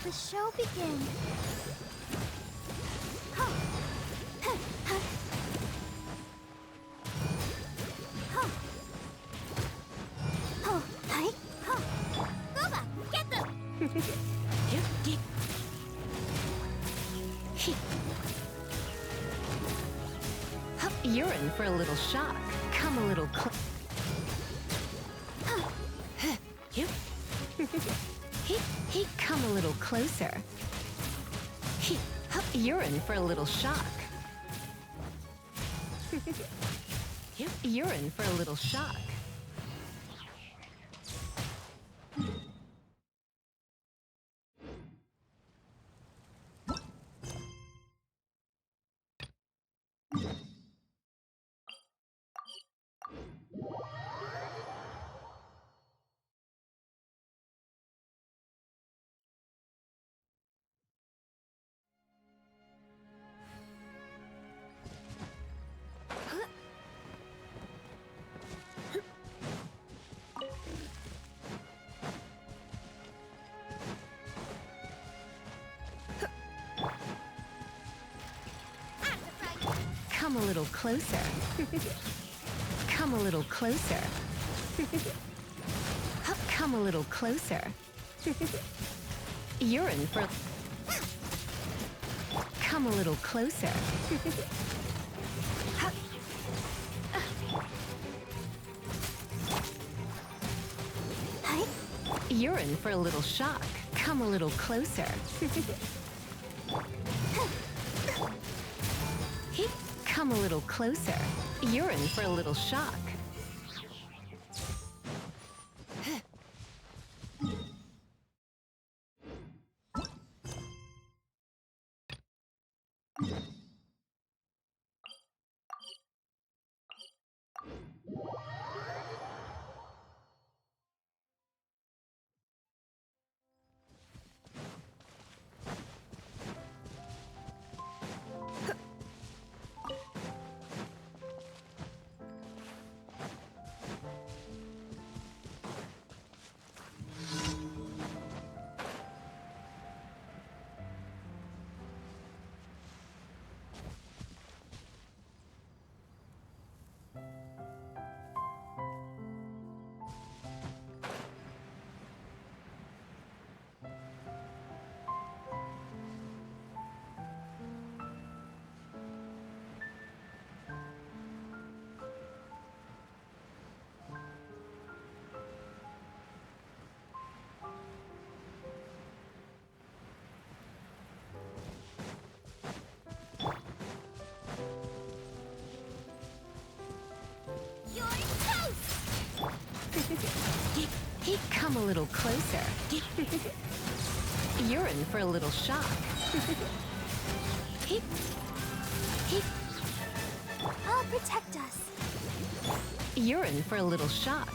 Let the show begin. Huh. Huh. Huh. Huh. Huh. Hi. Huh. Gooba, get them! You're in for a little shock. Come a little closer. Come a little closer. You're in for a little shock. You're in for a little shock. Come a little closer. Come a little closer. Come a little closer. You're in for... Come a little closer. Hi. You're in for a little shock. Come a little closer. Come a little closer. You're in for a little shock. Come a little closer. You're in for a little shock. I'll protect us. You're in for a little shock.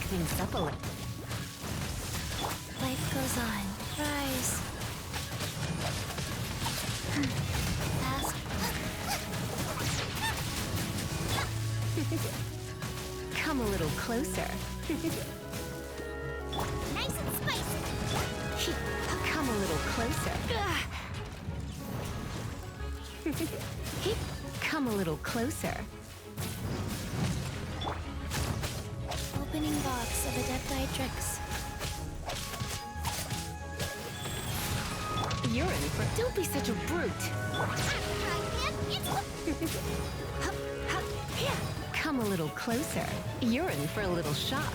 things up a little. Life goes on. Rise. Fast. Come a little closer. Nice and spicy. Come a little closer. Come a little closer. Opening box of Adepti-Trix. You're in for... Don't be such a brute. Come a little closer. You're in for a little shock.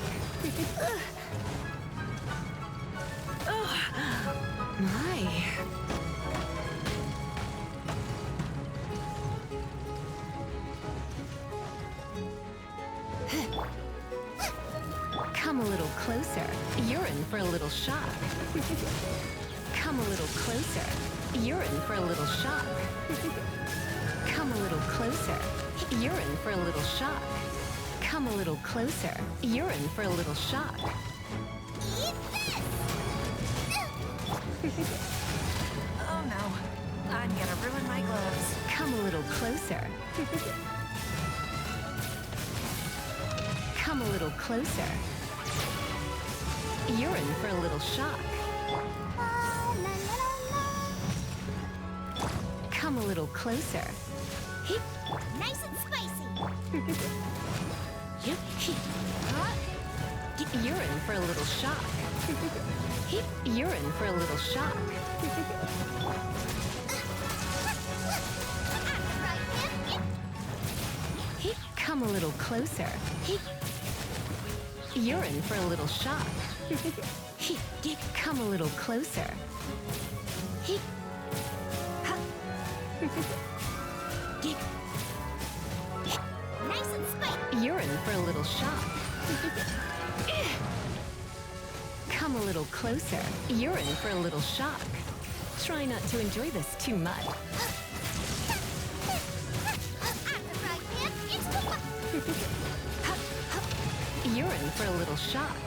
My. Come a little closer. You're in for a little shock. Come a little closer. You're in for a little shock. Come a little closer. You're in for a little shock. Come a little closer. You're in for a little shock. Eat this! Oh no, I'm gonna ruin my gloves. Come a little closer. Come a little closer. You're in for a little shock. Oh, la, la, la, la. Come a little closer. Nice and spicy. You're in for a little shock. You're in for a little shock. Come a little closer. You're in for a little shock. Come a little closer. Nice and spicy. You're in for a little shock. Come a little closer. You're in for a little shock. Try not to enjoy this too much. You're in for a little shock.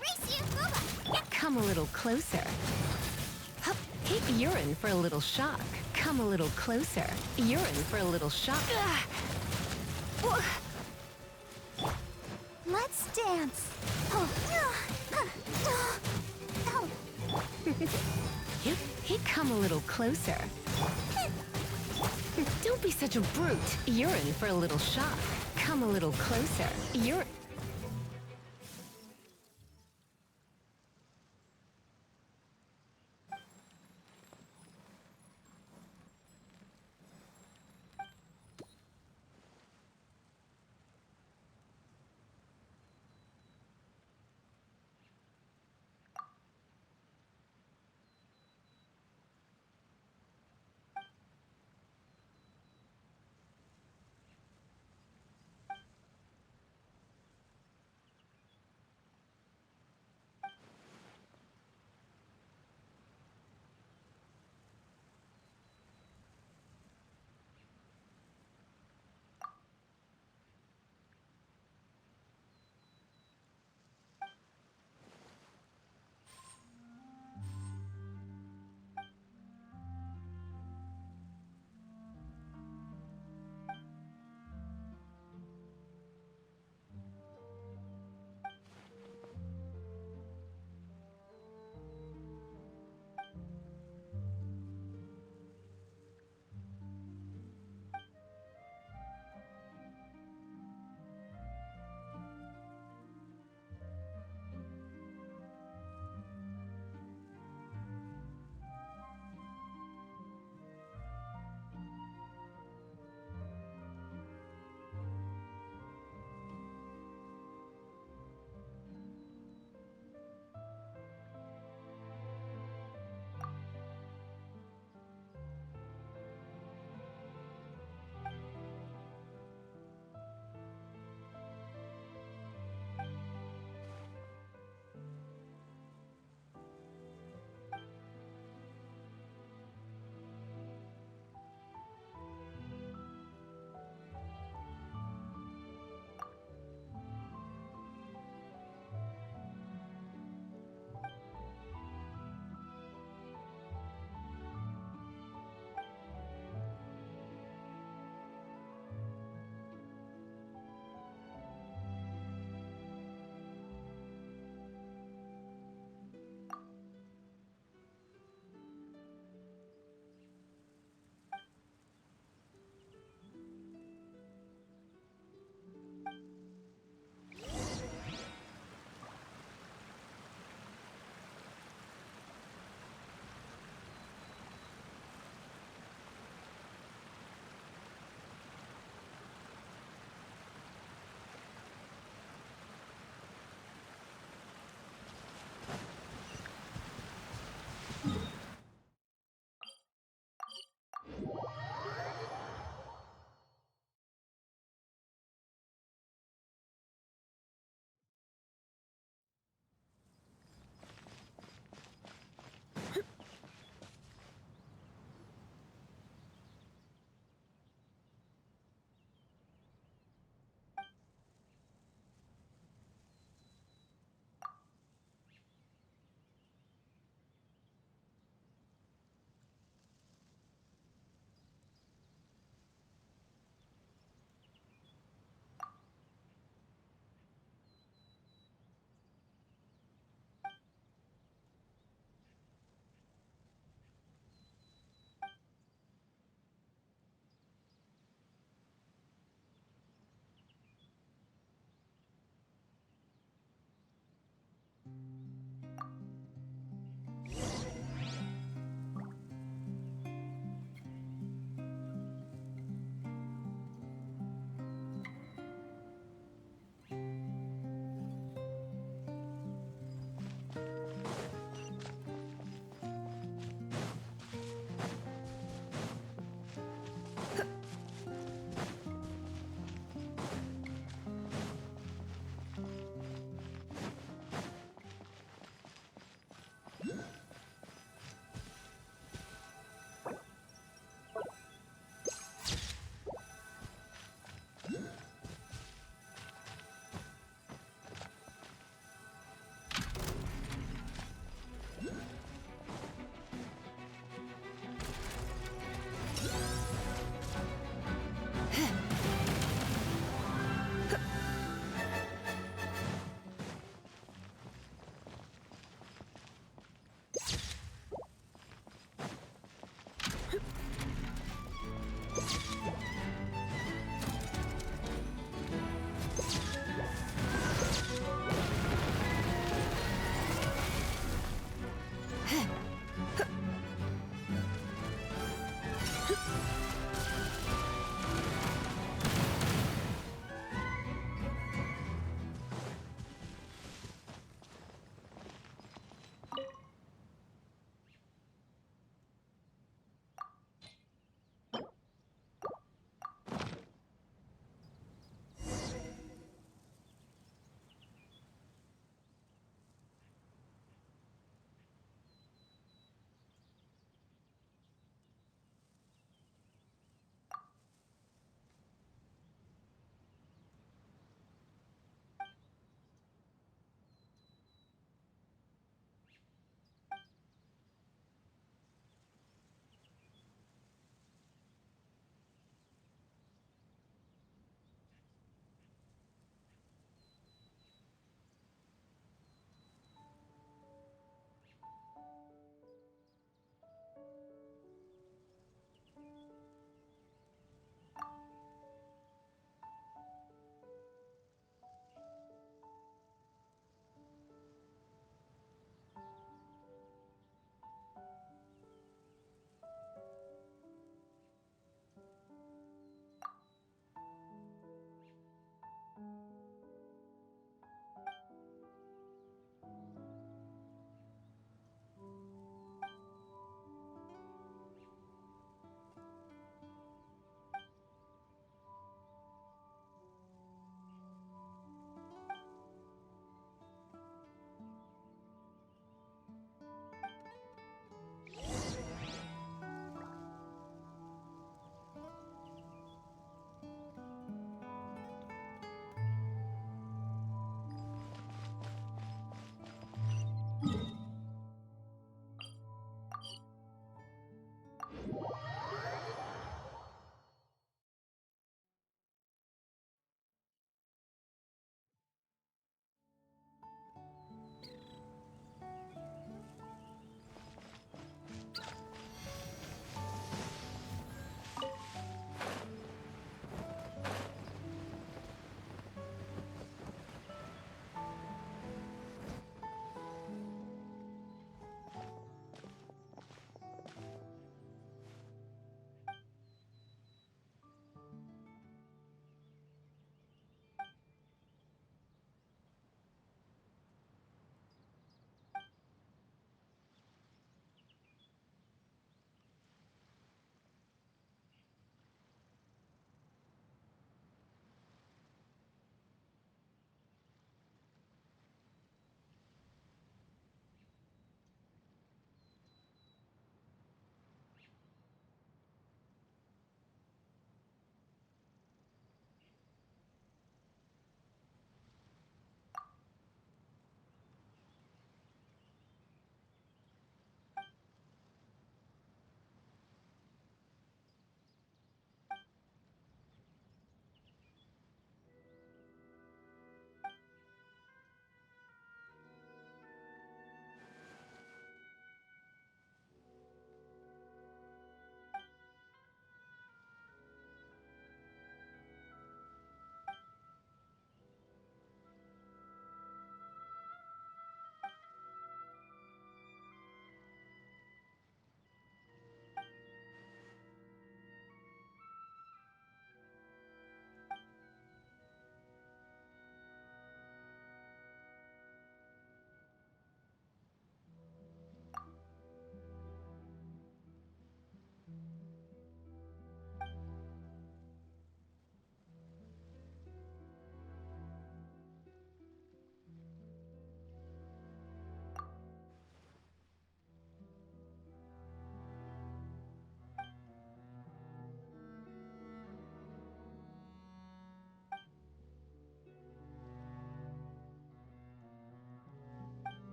Race you, Boba! Come a little closer. Hup. You're in for a little shock. Come a little closer. You're in for a little shock. Let's dance. Come a little closer. Don't be such a brute. You're in for a little shock. Come a little closer. You're...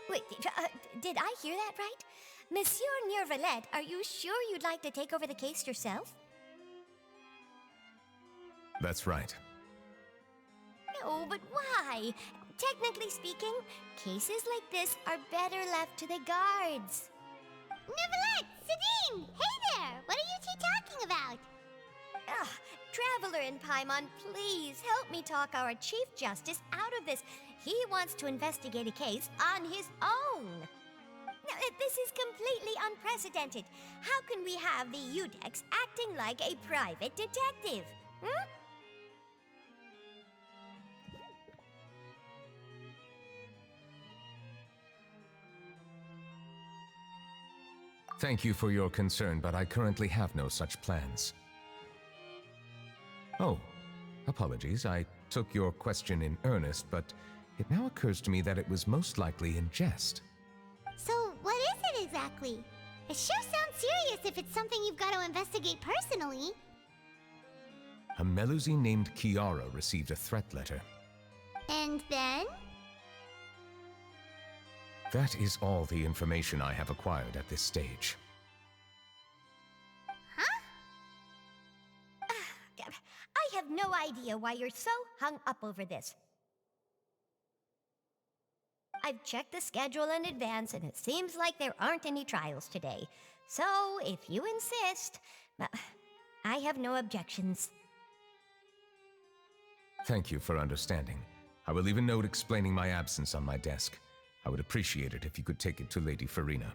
Wait, did I hear that right? Monsieur Nervalet, are you sure you'd like to take over the case yourself? That's right. No, but why? Technically speaking, cases like this are better left to the guards. Neverlet! Sidine! Hey there! What are you two talking about? Ugh, Traveler and Paimon, please help me talk our Chief Justice out of this. He wants to investigate a case on his own. Now, this is completely unprecedented. How can we have the Udex acting like a private detective? Hmm? Thank you for your concern, but I currently have no such plans. Oh, apologies. I took your question in earnest, but it now occurs to me that it was most likely in jest. So, what is it exactly? It sure sounds serious if it's something you've got to investigate personally. A Melusine named Kiara received a threat letter. And then? That is all the information I have acquired at this stage. Huh? I have no idea why you're so hung up over this. I've checked the schedule in advance, and it seems like there aren't any trials today. So, if you insist, I have no objections. Thank you for understanding. I will leave a note explaining my absence on my desk. I would appreciate it if you could take it to Lady Farina.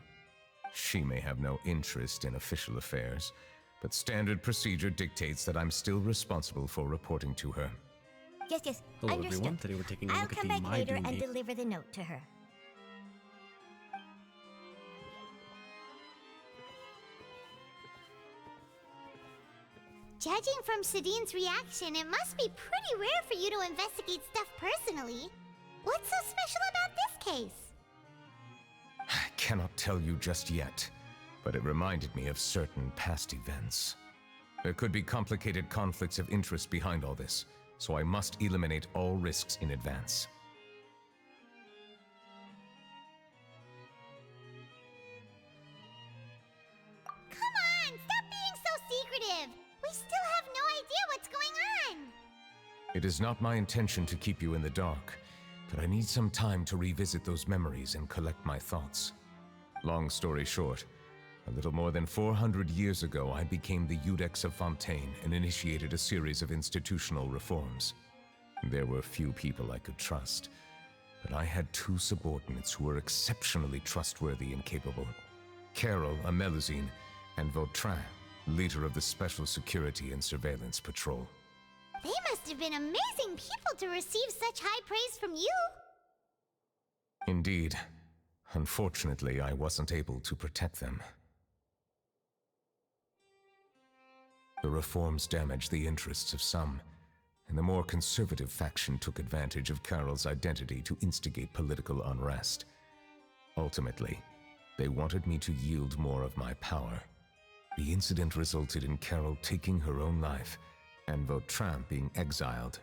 She may have no interest in official affairs, but standard procedure dictates that I'm still responsible for reporting to her. Yes, Hello understood. everyone, today we're taking a I'll look at come the back My later Doom and Gate. deliver the note to her. Judging from Sidine's reaction, it must be pretty rare for you to investigate stuff personally. What's so special about this case? I cannot tell you just yet, but it reminded me of certain past events. There could be complicated conflicts of interest behind all this, so I must eliminate all risks in advance. Come on, stop being so secretive! We still have no idea what's going on! It is not my intention to keep you in the dark, but I need some time to revisit those memories and collect my thoughts. Long story short, a little more than 400 years ago, I became the Udex of Fontaine and initiated a series of institutional reforms. There were few people I could trust, but I had two subordinates who were exceptionally trustworthy and capable. Carol, a Melusine, and Vautrin, leader of the Special Security and Surveillance Patrol. They must have been amazing people to receive such high praise from you! Indeed. Unfortunately, I wasn't able to protect them. The reforms damaged the interests of some, and the more conservative faction took advantage of Carol's identity to instigate political unrest. Ultimately, they wanted me to yield more of my power. The incident resulted in Carol taking her own life, and Vautrin being exiled.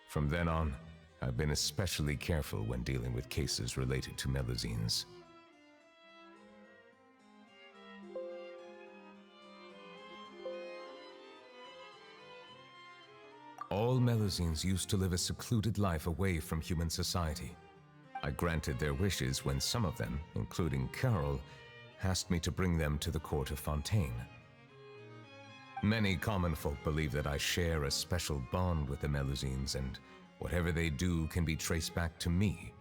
From then on, I've been especially careful when dealing with cases related to Melusines. All Melusines used to live a secluded life away from human society. I granted their wishes when some of them, including Carol, asked me to bring them to the court of Fontaine. Many common folk believe that I share a special bond with the Melusines, and whatever they do can be traced back to me.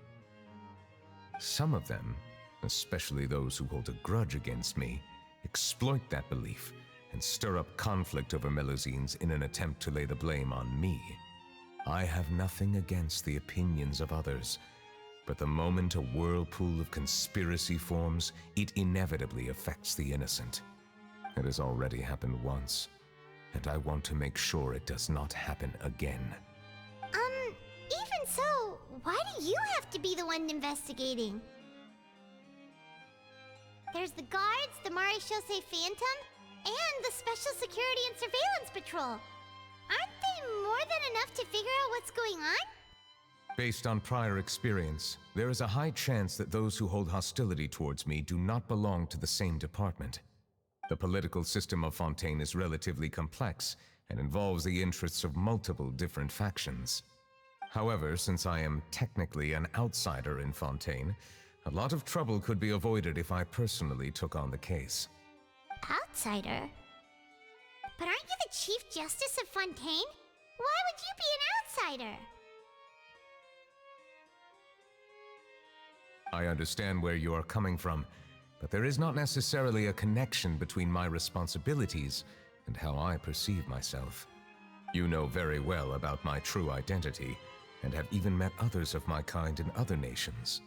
Some of them, especially those who hold a grudge against me, exploit that belief and stir up conflict over Melusines in an attempt to lay the blame on me. I have nothing against the opinions of others, but the moment a whirlpool of conspiracy forms, it inevitably affects the innocent. It has already happened once, and I want to make sure it does not happen again. Even so, why do you have to be the one investigating? There's the guards, the Maréchaussée Phantom, and the Special Security and Surveillance Patrol. Aren't they more than enough to figure out what's going on? Based on prior experience, there is a high chance that those who hold hostility towards me do not belong to the same department. The political system of Fontaine is relatively complex and involves the interests of multiple different factions. However, since I am technically an outsider in Fontaine, a lot of trouble could be avoided if I personally took on the case. Outsider? But aren't you the Chief Justice of Fontaine? Why would you be an outsider? I understand where you are coming from, but there is not necessarily a connection between my responsibilities and how I perceive myself. You know very well about my true identity, and have even met others of my kind in other nations.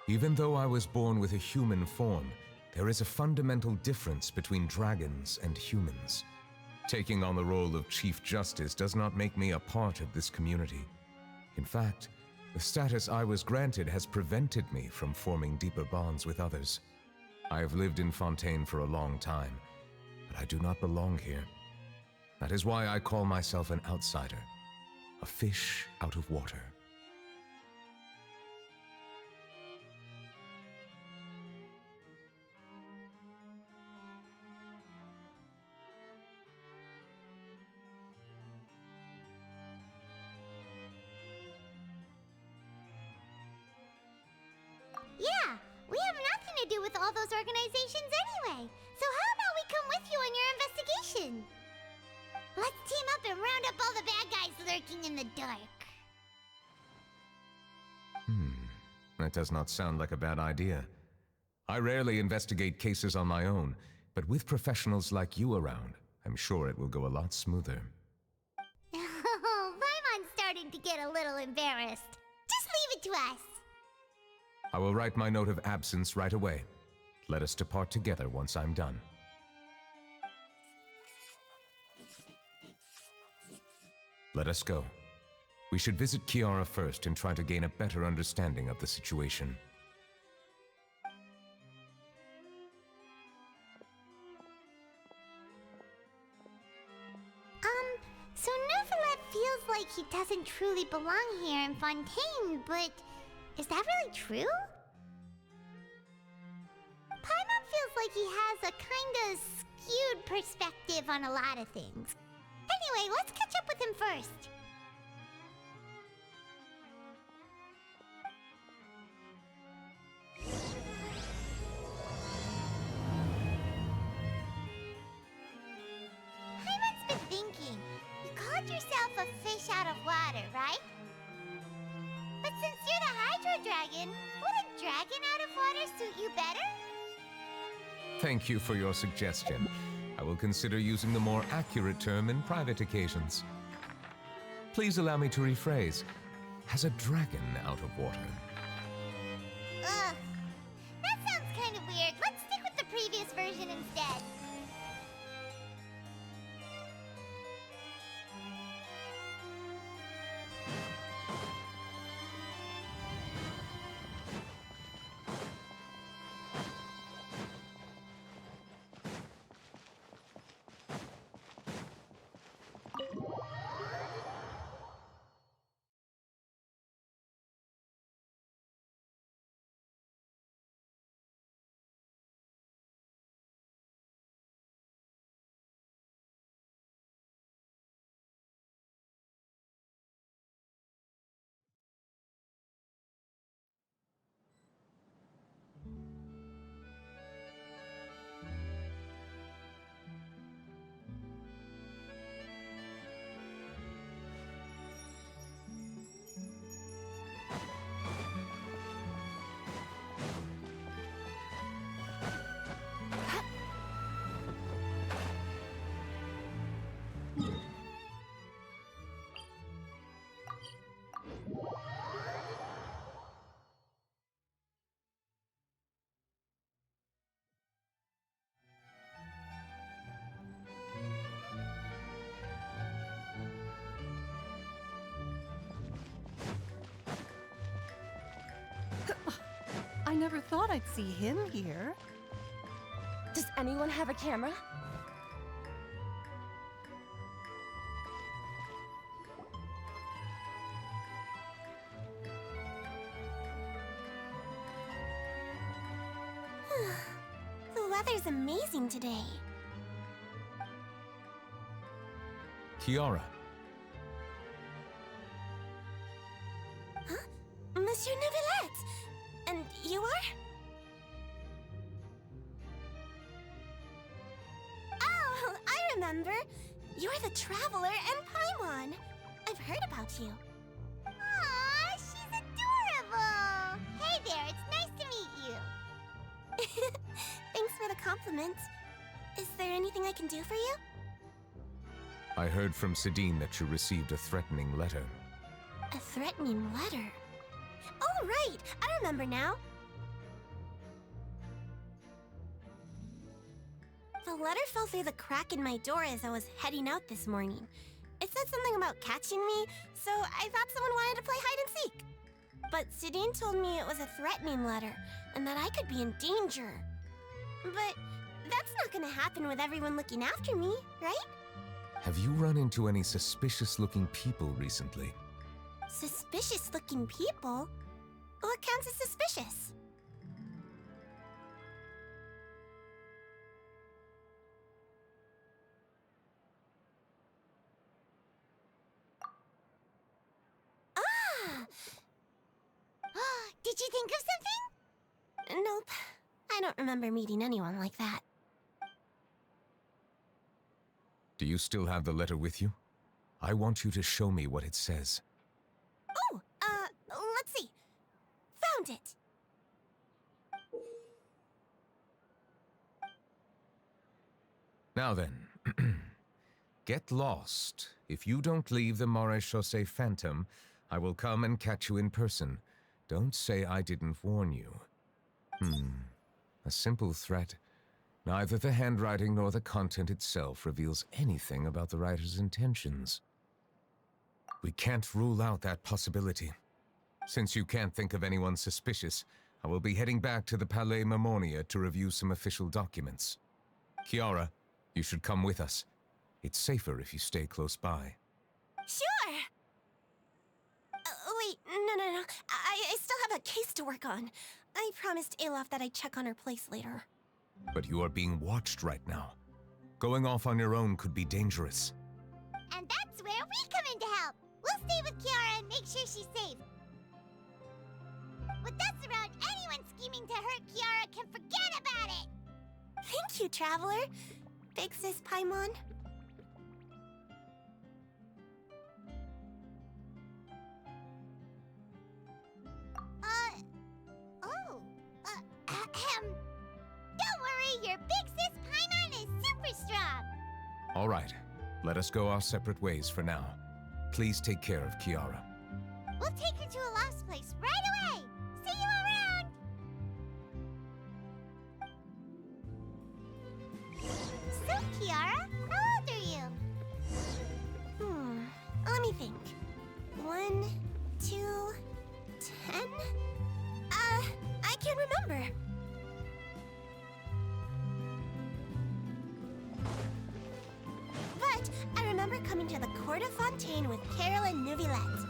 Even though I was born with a human form, there is a fundamental difference between dragons and humans. Taking on the role of Chief Justice does not make me a part of this community. In fact, the status I was granted has prevented me from forming deeper bonds with others. I have lived in Fontaine for a long time, but I do not belong here. That is why I call myself an outsider, a fish out of water. Yeah, we have nothing to do with all those organizations anyway. So how about we come with you on your investigation? Let's team up and round up all the bad guys lurking in the dark. That does not sound like a bad idea. I rarely investigate cases on my own, but with professionals like you around, I'm sure it will go a lot smoother. Oh, Paimon's starting to get a little embarrassed. Just leave it to us. I will write my note of absence right away. Let us depart together once I'm done. Let us go. We should visit Kiara first and try to gain a better understanding of the situation. So Neuvillette feels like he doesn't truly belong here in Fontaine, but is that really true? Paimon feels like he has a kinda skewed perspective on a lot of things. Anyway, let's catch up with him first. Paimon's been thinking. You called yourself a fish out of water, right? But since you're the Hydro Dragon, would a dragon out of water suit you better? Thank you for your suggestion. I will consider using the more accurate term in private occasions. Please allow me to rephrase. Has a dragon out of water? Ugh. That sounds kind of weird. Let's stick with the previous version instead. I never thought I'd see him here. Does anyone have a camera? The weather's amazing today. Kiara, Monsieur Neuvillette! And you are? Oh, I remember. You're the Traveler and Paimon. I've heard about you. Aw, she's adorable! Hey there, it's nice to meet you. Thanks for the compliment. Is there anything I can do for you? I heard from Sidine that you received a threatening letter. A threatening letter? Oh, right! I remember now. The letter fell through the crack in my door as I was heading out this morning. It said something about catching me, so I thought someone wanted to play hide and seek. But Sidine told me it was a threatening letter, and that I could be in danger. But that's not gonna happen with everyone looking after me, right? Have you run into any suspicious-looking people recently? Suspicious-looking people? What counts as suspicious? Ah! Did you think of something? Nope. I don't remember meeting anyone like that. Do you still have the letter with you? I want you to show me what it says. Oh, let's see. Found it. Now then, get lost. If you don't leave the Maréchaussée Phantom, I will come and catch you in person. Don't say I didn't warn you. A simple threat. Neither the handwriting nor the content itself reveals anything about the writer's intentions. We can't rule out that possibility. Since you can't think of anyone suspicious, I will be heading back to the Palais Mermonia to review some official documents. Kiara, you should come with us. It's safer if you stay close by. Sure! Wait, no. I still have a case to work on. I promised Alof that I'd check on her place later. But you are being watched right now. Going off on your own could be dangerous. And that's where we come in to help. We'll stay with Kiara and make sure she's safe. With us around, anyone scheming to hurt Kiara can forget about it! Thank you, Traveler. Big Sis Paimon. Don't worry, your Big Sis Paimon is super strong! All right, let us go our separate ways for now. Please take care of Kiara. We'll take her to a lost place right away! See you around! So, Kiara, how old are you? Let me think. 1, 2, 10? I can't remember. But I remember coming to the Court of Fontaine with Carol and Neuvillette.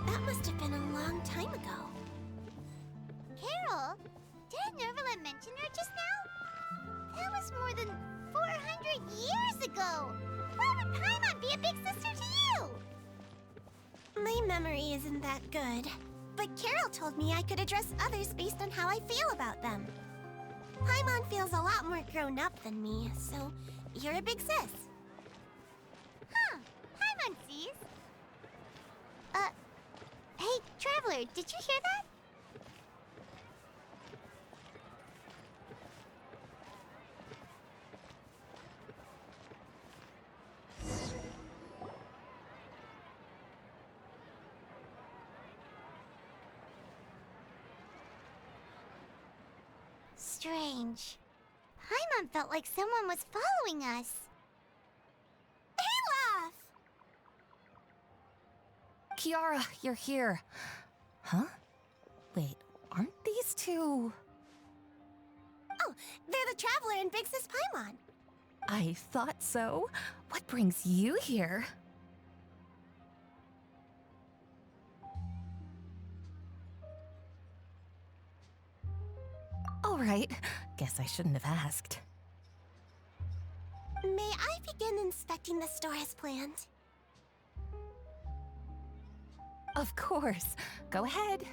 That must have been a long time ago. Carol? Didn't Neuvillette mention her just now? That was more than 400 years ago! Why would Paimon be a big sister to you? My memory isn't that good. But Carol told me I could address others based on how I feel about them. Paimon feels a lot more grown up than me, so you're a big sis. Huh. Paimon sees. Hey, Traveler, did you hear that? Strange. Paimon felt like someone was following us. Olaf! Kiara, you're here. Huh? Wait, aren't these two... Oh, they're the Traveler and Big Sis Paimon. I thought so. What brings you here? right. Guess I shouldn't have asked. May I begin inspecting the store as planned? Of course. Go ahead.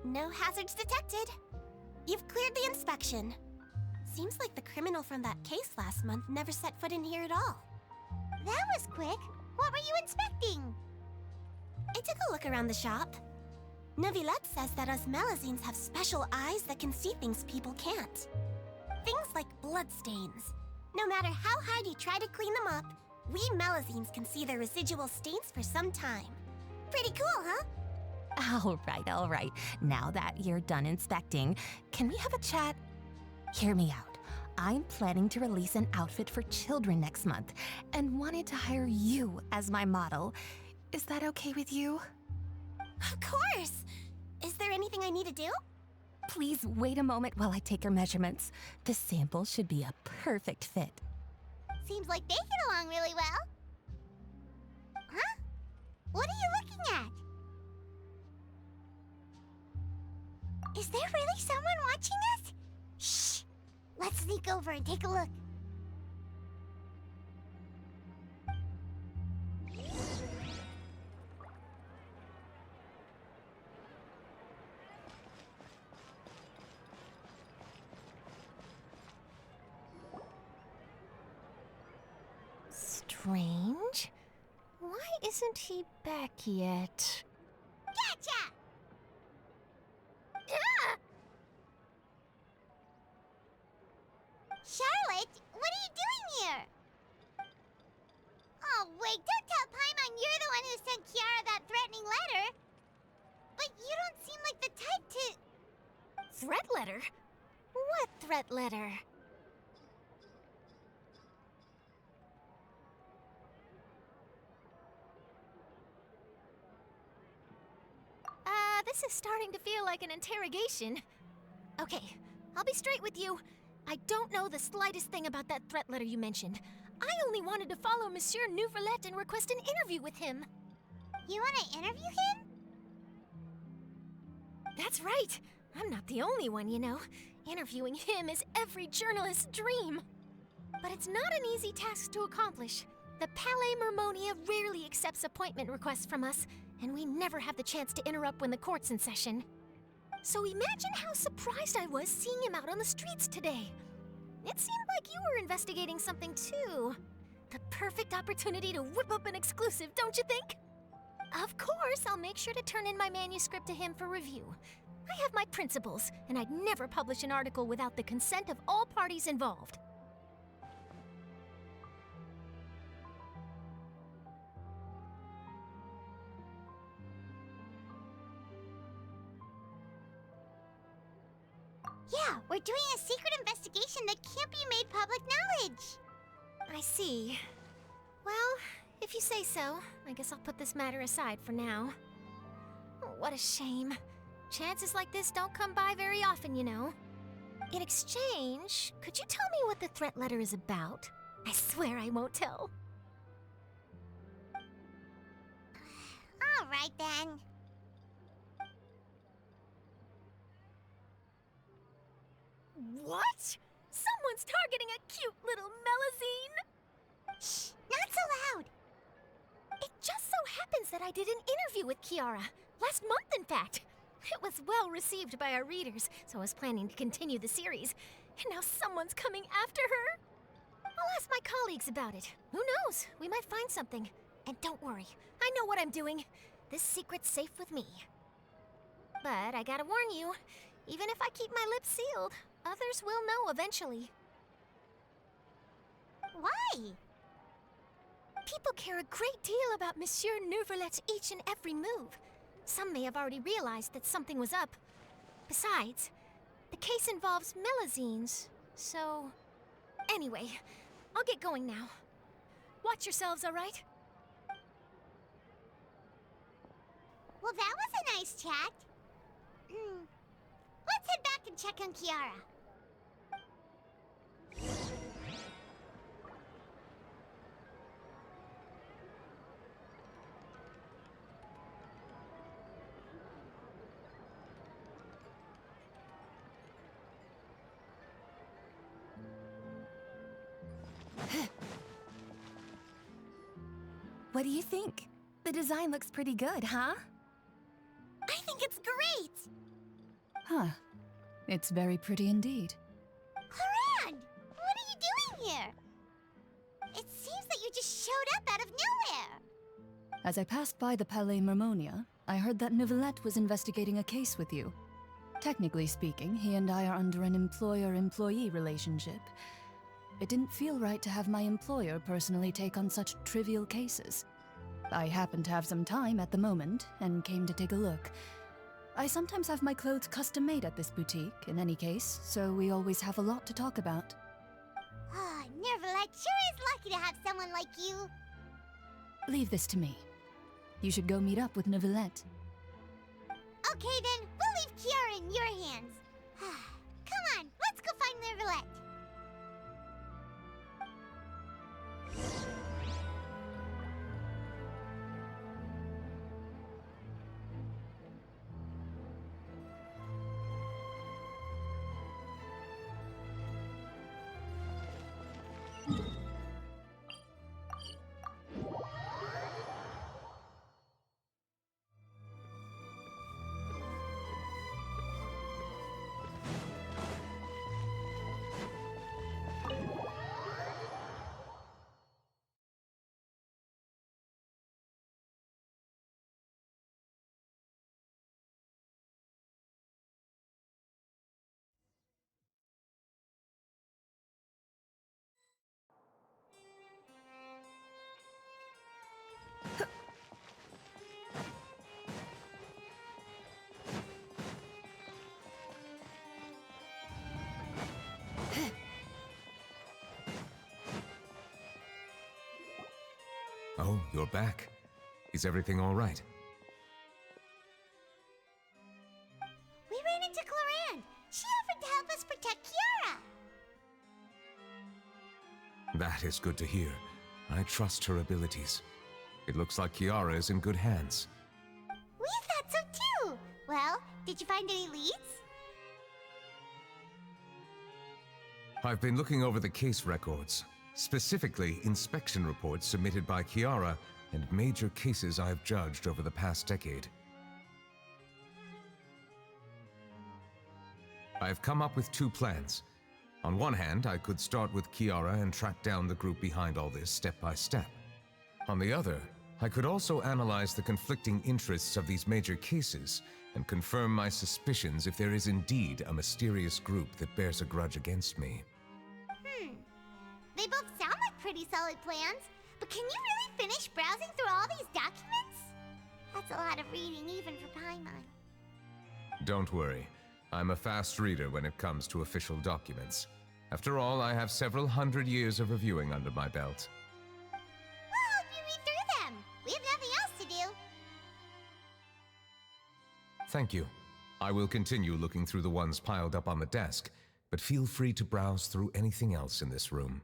No hazards detected. You've cleared the inspection. Seems like the criminal from that case last month never set foot in here at all. That was quick. What were you inspecting? I took a look around the shop. Neuvillette says that us Melazines have special eyes that can see things people can't. Things like bloodstains. No matter how hard you try to clean them up, we Melazines can see their residual stains for some time. Pretty cool, huh? All right. Now that you're done inspecting, can we have a chat? Hear me out. I'm planning to release an outfit for children next month and wanted to hire you as my model. Is that okay with you? Of course! Is there anything I need to do? Please wait a moment while I take your measurements. The sample should be a perfect fit. Seems like they get along really well. Huh? What are you looking at? Is there really someone watching us? Shh! Let's sneak over and take a look. Strange. Why isn't he back yet? Gotcha! Ah! Charlotte, what are you doing here? Oh, wait, don't tell Paimon you're the one who sent Kiara that threatening letter. But you don't seem like the type to... Threat letter? What threat letter? This is starting to feel like an interrogation. Okay, I'll be straight with you. I don't know the slightest thing about that threat letter you mentioned. I only wanted to follow Monsieur Neuvillette and request an interview with him. You want to interview him? That's right. I'm not the only one, you know. Interviewing him is every journalist's dream. But it's not an easy task to accomplish. The Palais Mermonia rarely accepts appointment requests from us, and we never have the chance to interrupt when the court's in session. So imagine how surprised I was seeing him out on the streets today. It seemed like you were investigating something too. The perfect opportunity to whip up an exclusive, don't you think? Of course, I'll make sure to turn in my manuscript to him for review. I have my principles, and I'd never publish an article without the consent of all parties involved. Yeah, we're doing a secret investigation that can't be made public knowledge. I see. Well, if you say so, I guess I'll put this matter aside for now. Oh, what a shame. Chances like this don't come by very often, you know. In exchange, could you tell me what the threat letter is about? I swear I won't tell. All right, then. What? Someone's targeting a cute little Melazine? Shh, not so loud. It just so happens that I did an interview with Kiara. Last month, in fact. It was well received by our readers, so I was planning to continue the series. And now someone's coming after her? I'll ask my colleagues about it. Who knows? We might find something. And don't worry, I know what I'm doing. This secret's safe with me. But I gotta warn you, even if I keep my lips sealed, others will know eventually. Why? People care a great deal about Monsieur Neuvillette's each and every move. Some may have already realized that something was up. Besides, the case involves Melazines, so... Anyway, I'll get going now. Watch yourselves, all right? Well, that was a nice chat. Let's head back and check on Kiara. What do you think? The design looks pretty good, huh? I think it's great! Huh. It's very pretty indeed. Haran! What are you doing here? It seems that you just showed up out of nowhere! As I passed by the Palais Mermonia, I heard that Neuvillette was investigating a case with you. Technically speaking, he and I are under an employer-employee relationship. It didn't feel right to have my employer personally take on such trivial cases. I happened to have some time at the moment, and came to take a look. I sometimes have my clothes custom-made at this boutique, in any case, so we always have a lot to talk about. Ah, Neuvillette sure is lucky to have someone like you. Leave this to me. You should go meet up with Neuvillette. Okay then, we'll leave Kiara in your hands. Come on, let's go find Neuvillette. Oh, you're back. Is everything all right? We ran into Clorinde. She offered to help us protect Kiara. That is good to hear. I trust her abilities. It looks like Kiara is in good hands. We thought so too. Well, did you find any leads? I've been looking over the case records, specifically inspection reports submitted by Kiara and major cases I've judged over the past decade. I've come up with two plans. On one hand, I could start with Kiara and track down the group behind all this step by step. On the other, I could also analyze the conflicting interests of these major cases and confirm my suspicions if there is indeed a mysterious group that bears a grudge against me. They both sound like pretty solid plans, but can you really finish browsing through all these documents? That's a lot of reading even for Paimon. Don't worry. I'm a fast reader when it comes to official documents. After all, I have several hundred years of reviewing under my belt. We'll help you read through them. We have nothing else to do. Thank you. I will continue looking through the ones piled up on the desk, but feel free to browse through anything else in this room.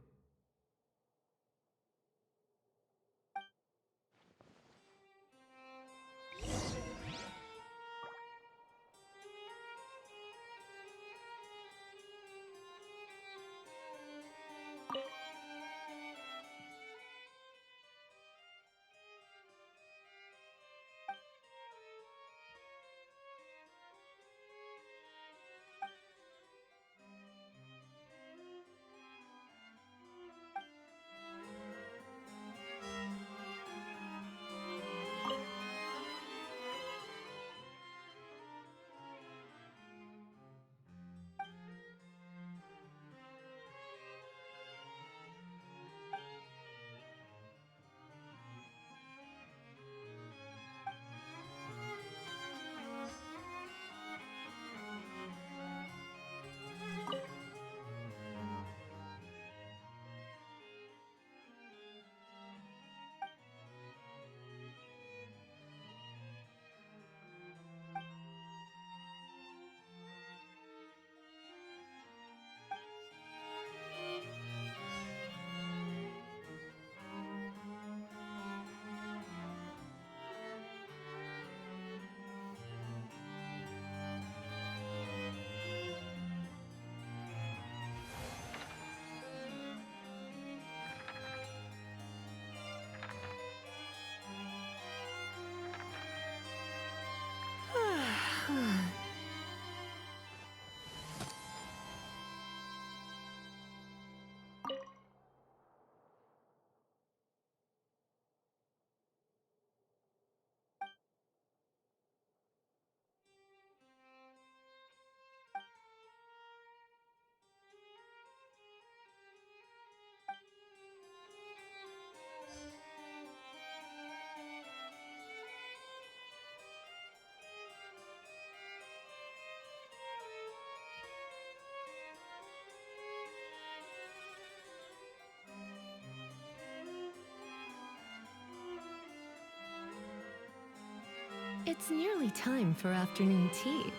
It's nearly time for afternoon tea.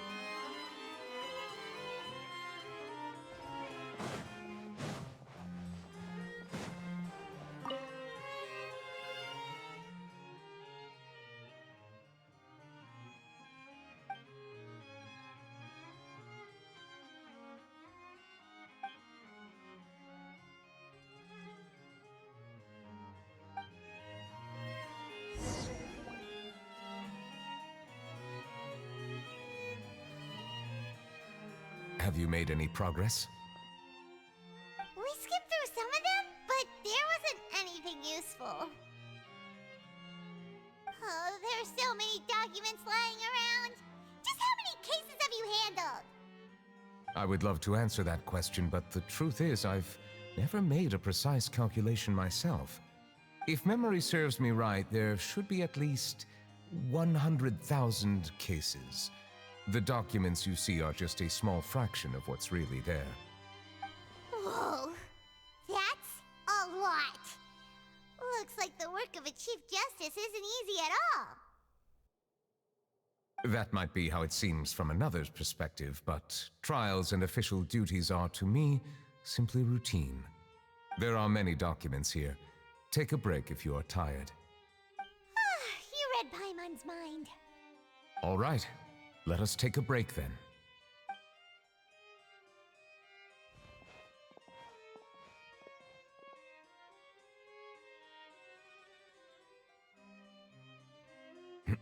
Have you made any progress? We skipped through some of them, but there wasn't anything useful. Oh, there's so many documents lying around. Just how many cases have you handled? I would love to answer that question, but the truth is I've never made a precise calculation myself. If memory serves me right, there should be at least 100,000 cases. The documents you see are just a small fraction of what's really there. Whoa, that's a lot. Looks like the work of a Chief Justice isn't easy at all. That might be how it seems from another's perspective, but trials and official duties are, to me, simply routine. There are many documents here. Take a break if you are tired. You read Paimon's mind. All right, let us take a break then. Uh...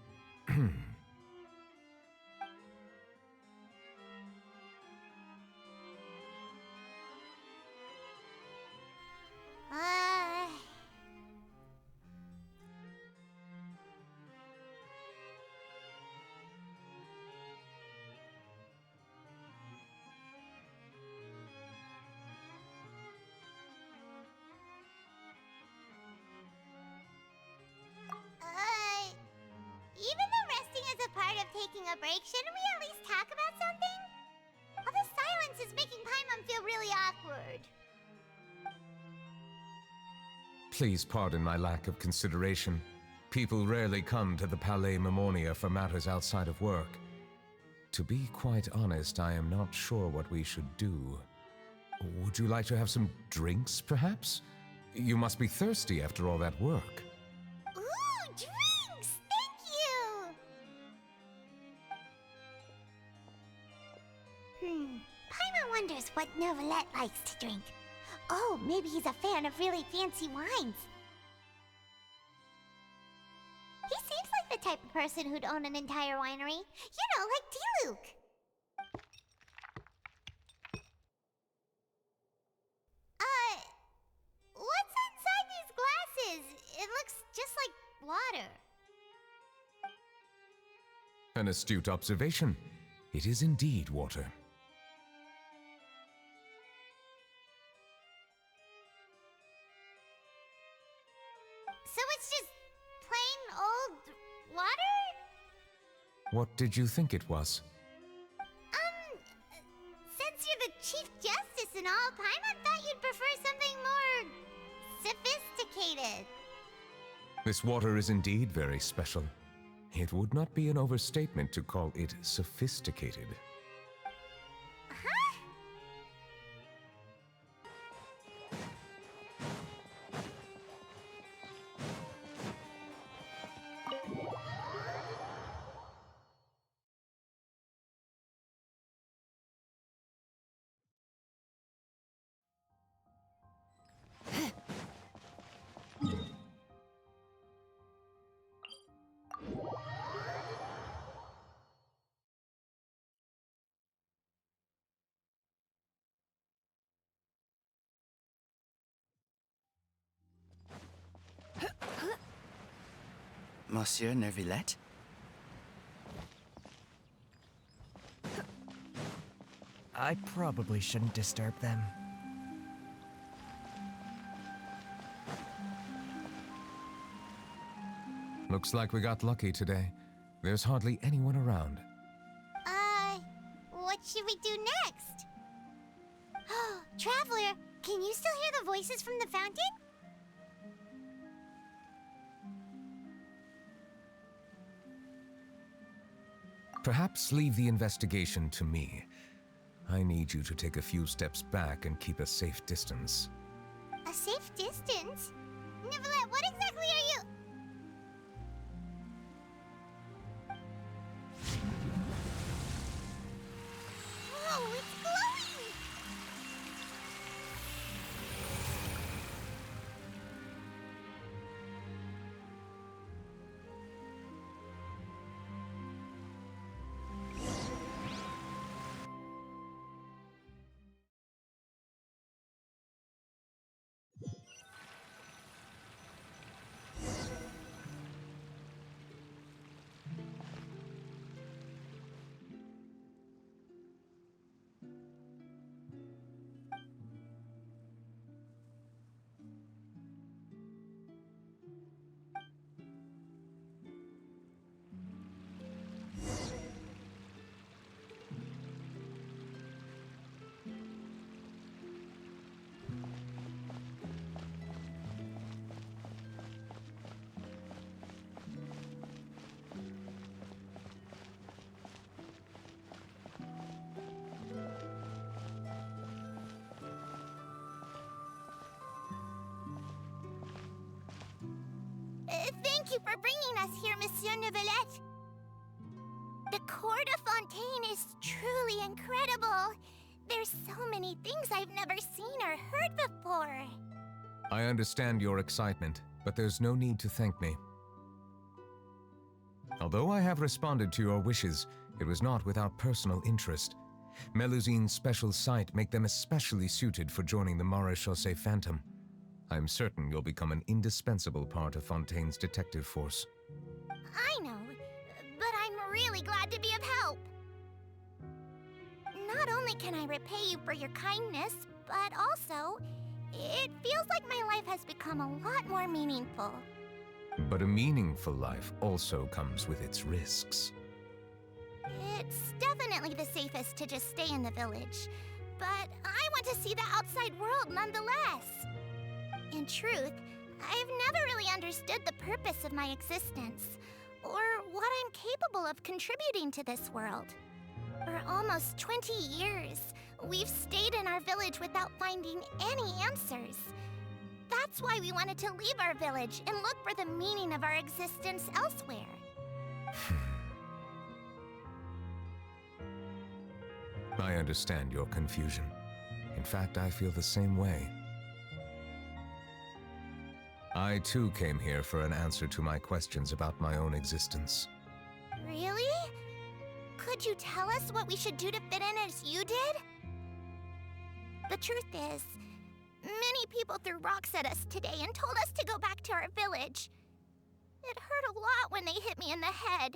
Even though resting is a part of taking a break, shouldn't we at least talk about something? All this silence is making Paimon feel really awkward. Please pardon my lack of consideration. People rarely come to the Palais Mermonia for matters outside of work. To be quite honest, I am not sure what we should do. Would you like to have some drinks, perhaps? You must be thirsty after all that work. Ooh, drinks! Thank you! Paimon wonders what Novelette likes to drink. Oh, maybe he's a fan of really fancy wines. He seems like the type of person who'd own an entire winery. You know, like D-Luke. What's inside these glasses? It looks just like water. An astute observation. It is indeed water. So it's just plain old water? What did you think it was? Since you're the Chief Justice and all, Paimon thought you'd prefer something more sophisticated. This water is indeed very special. It would not be an overstatement to call it sophisticated. Huh? Monsieur Neuvillette? I probably shouldn't disturb them. Looks like we got lucky today. There's hardly anyone around. What should we do next? Oh, Traveler, can you still hear the voices from the fountain? Perhaps leave the investigation to me. I need you to take a few steps back and keep a safe distance. A safe distance? Nicolette, what exactly are you... Whoa, it's glowing! Thank you for bringing us here, Monsieur Neuvillette. The Court of Fontaine is truly incredible. There's so many things I've never seen or heard before. I understand your excitement, but there's no need to thank me. Although I have responded to your wishes, it was not without personal interest. Melusine's special sight make them especially suited for joining the Maréchaussée Phantom. I'm certain you'll become an indispensable part of Fontaine's detective force. I know, but I'm really glad to be of help. Not only can I repay you for your kindness, but also, it feels like my life has become a lot more meaningful. But a meaningful life also comes with its risks. It's definitely the safest to just stay in the village, but I want to see the outside world nonetheless. In truth, I've never really understood the purpose of my existence, or what I'm capable of contributing to this world. For almost 20 years, we've stayed in our village without finding any answers. That's why we wanted to leave our village and look for the meaning of our existence elsewhere. I understand your confusion. In fact, I feel the same way. I too came here for an answer to my questions about my own existence. Really? Could you tell us what we should do to fit in as you did? The truth is, many people threw rocks at us today and told us to go back to our village. It hurt a lot when they hit me in the head,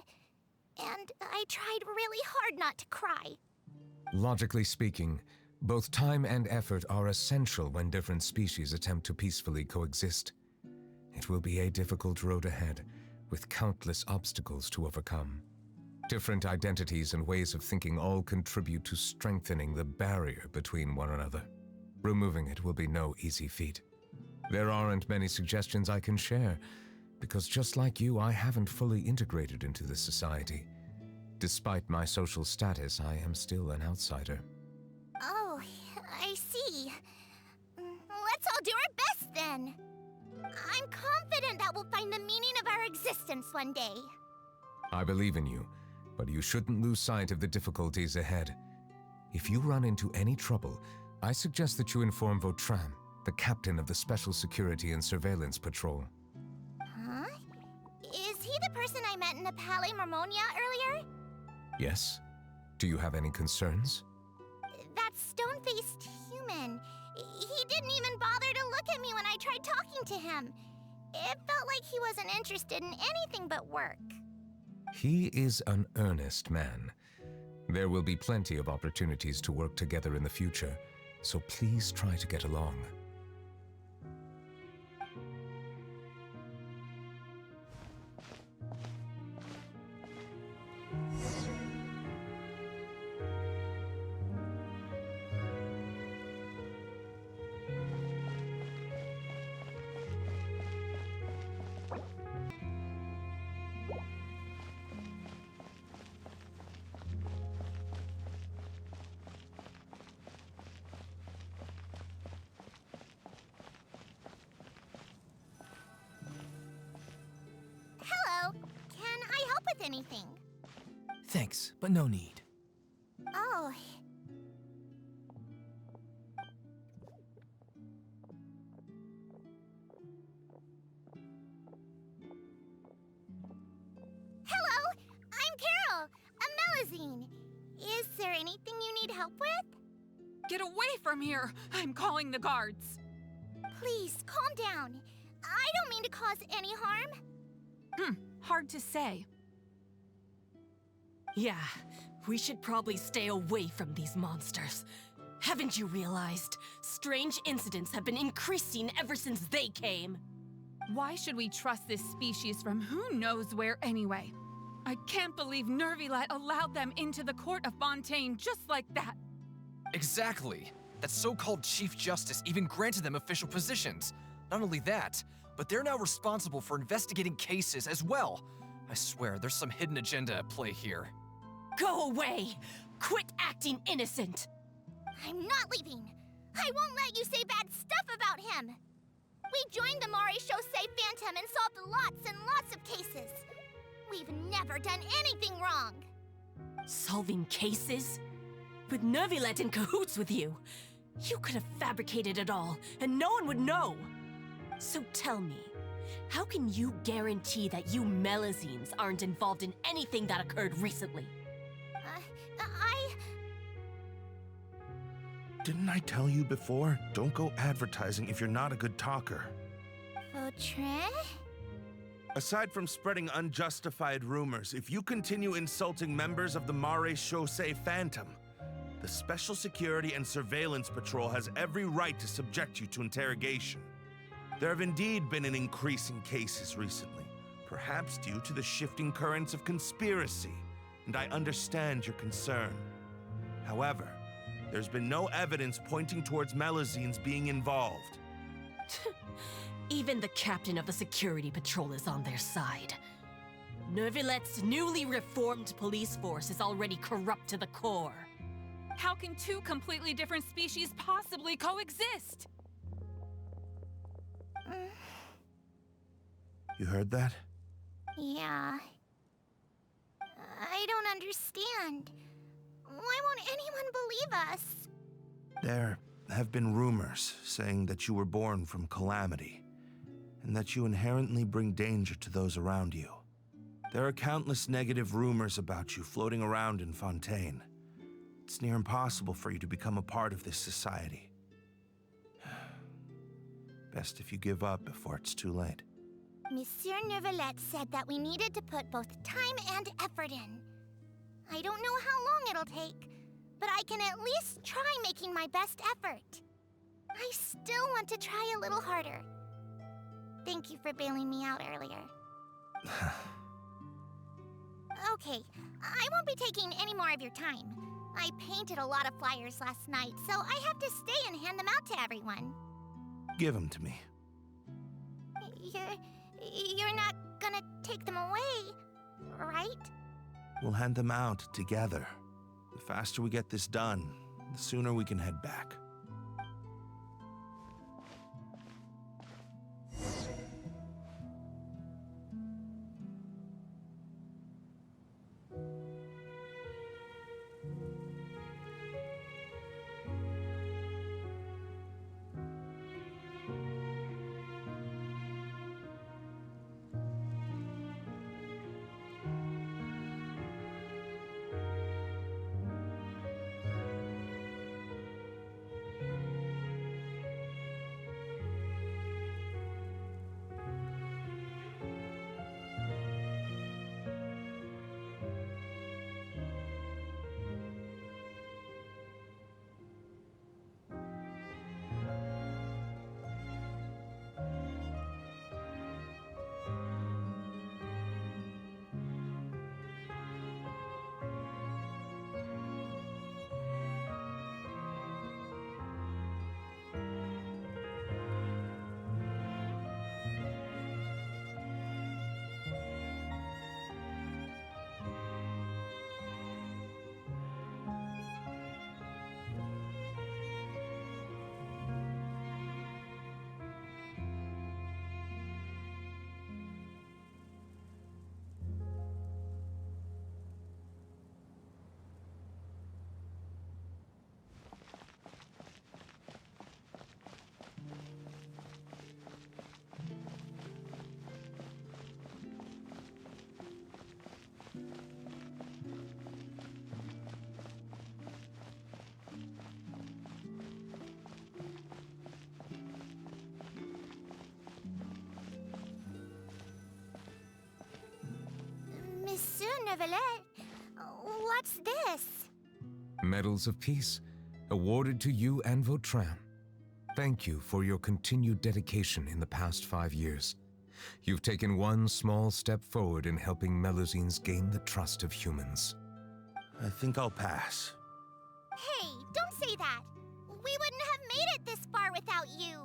and I tried really hard not to cry. Logically speaking, both time and effort are essential when different species attempt to peacefully coexist. It will be a difficult road ahead, with countless obstacles to overcome. Different identities and ways of thinking all contribute to strengthening the barrier between one another. Removing it will be no easy feat. There aren't many suggestions I can share, because just like you, I haven't fully integrated into this society. Despite my social status, I am still an outsider. Oh, I see. Let's all do our best then. I'm confident that we'll find the meaning of our existence one day. I believe in you, but you shouldn't lose sight of the difficulties ahead. If you run into any trouble, I suggest that you inform Vautrin, the captain of the Special Security and Surveillance Patrol. Huh? Is he the person I met in the Palais Marmonia earlier? Yes? Do you have any concerns? That stone-faced human. He didn't even bother to look at me when I tried talking to him. It felt like he wasn't interested in anything but work. He is an earnest man. There will be plenty of opportunities to work together in the future, so please try to get along. anything. Thanks, but no need. Oh. Hello, I'm Carol, a Melazine. Is there anything you need help with? Get away from here! I'm calling the guards! Please, calm down. I don't mean to cause any harm. Hard to say. Yeah, we should probably stay away from these monsters. Haven't you realized? Strange incidents have been increasing ever since they came. Why should we trust this species from who knows where anyway? I can't believe Nervilet allowed them into the court of Fontaine just like that. Exactly. That so-called Chief Justice even granted them official positions. Not only that, but they're now responsible for investigating cases as well. I swear, there's some hidden agenda at play here. Go away! Quit acting innocent! I'm not leaving. I won't let you say bad stuff about him. We joined the Mari Chaussee Phantom and solved lots and lots of cases. We've never done anything wrong. Solving cases? With Nervilet in cahoots with you? You could have fabricated it all, and no one would know. So tell me, how can you guarantee that you Melazines aren't involved in anything that occurred recently? Didn't I tell you before? Don't go advertising if you're not a good talker. Vautrin? Aside from spreading unjustified rumors, if you continue insulting members of the Mare Chaussee Phantom, the Special Security and Surveillance Patrol has every right to subject you to interrogation. There have indeed been an increase in cases recently, perhaps due to the shifting currents of conspiracy, and I understand your concern. However, there's been no evidence pointing towards Melazines being involved. Even the captain of the security patrol is on their side. Nervilet's newly reformed police force is already corrupt to the core. How can two completely different species possibly coexist? You heard that? Yeah. I don't understand. Why won't anyone believe us? There have been rumors saying that you were born from calamity, and that you inherently bring danger to those around you. There are countless negative rumors about you floating around in Fontaine. It's near impossible for you to become a part of this society. Best if you give up before it's too late. Monsieur Nervilet said that we needed to put both time and effort in. I don't know how long it'll take, but I can at least try making my best effort. I still want to try a little harder. Thank you for bailing me out earlier. Okay, I won't be taking any more of your time. I painted a lot of flyers last night, so I have to stay and hand them out to everyone. Give them to me. You're not gonna take them away, right? We'll hand them out together. The faster we get this done, the sooner we can head back. soon, Neuvillette. What's this? Medals of Peace, awarded to you and Vautrin. Thank you for your continued dedication in the past 5 years. You've taken one small step forward in helping Melusines gain the trust of humans. I think I'll pass. Hey, don't say that. We wouldn't have made it this far without you.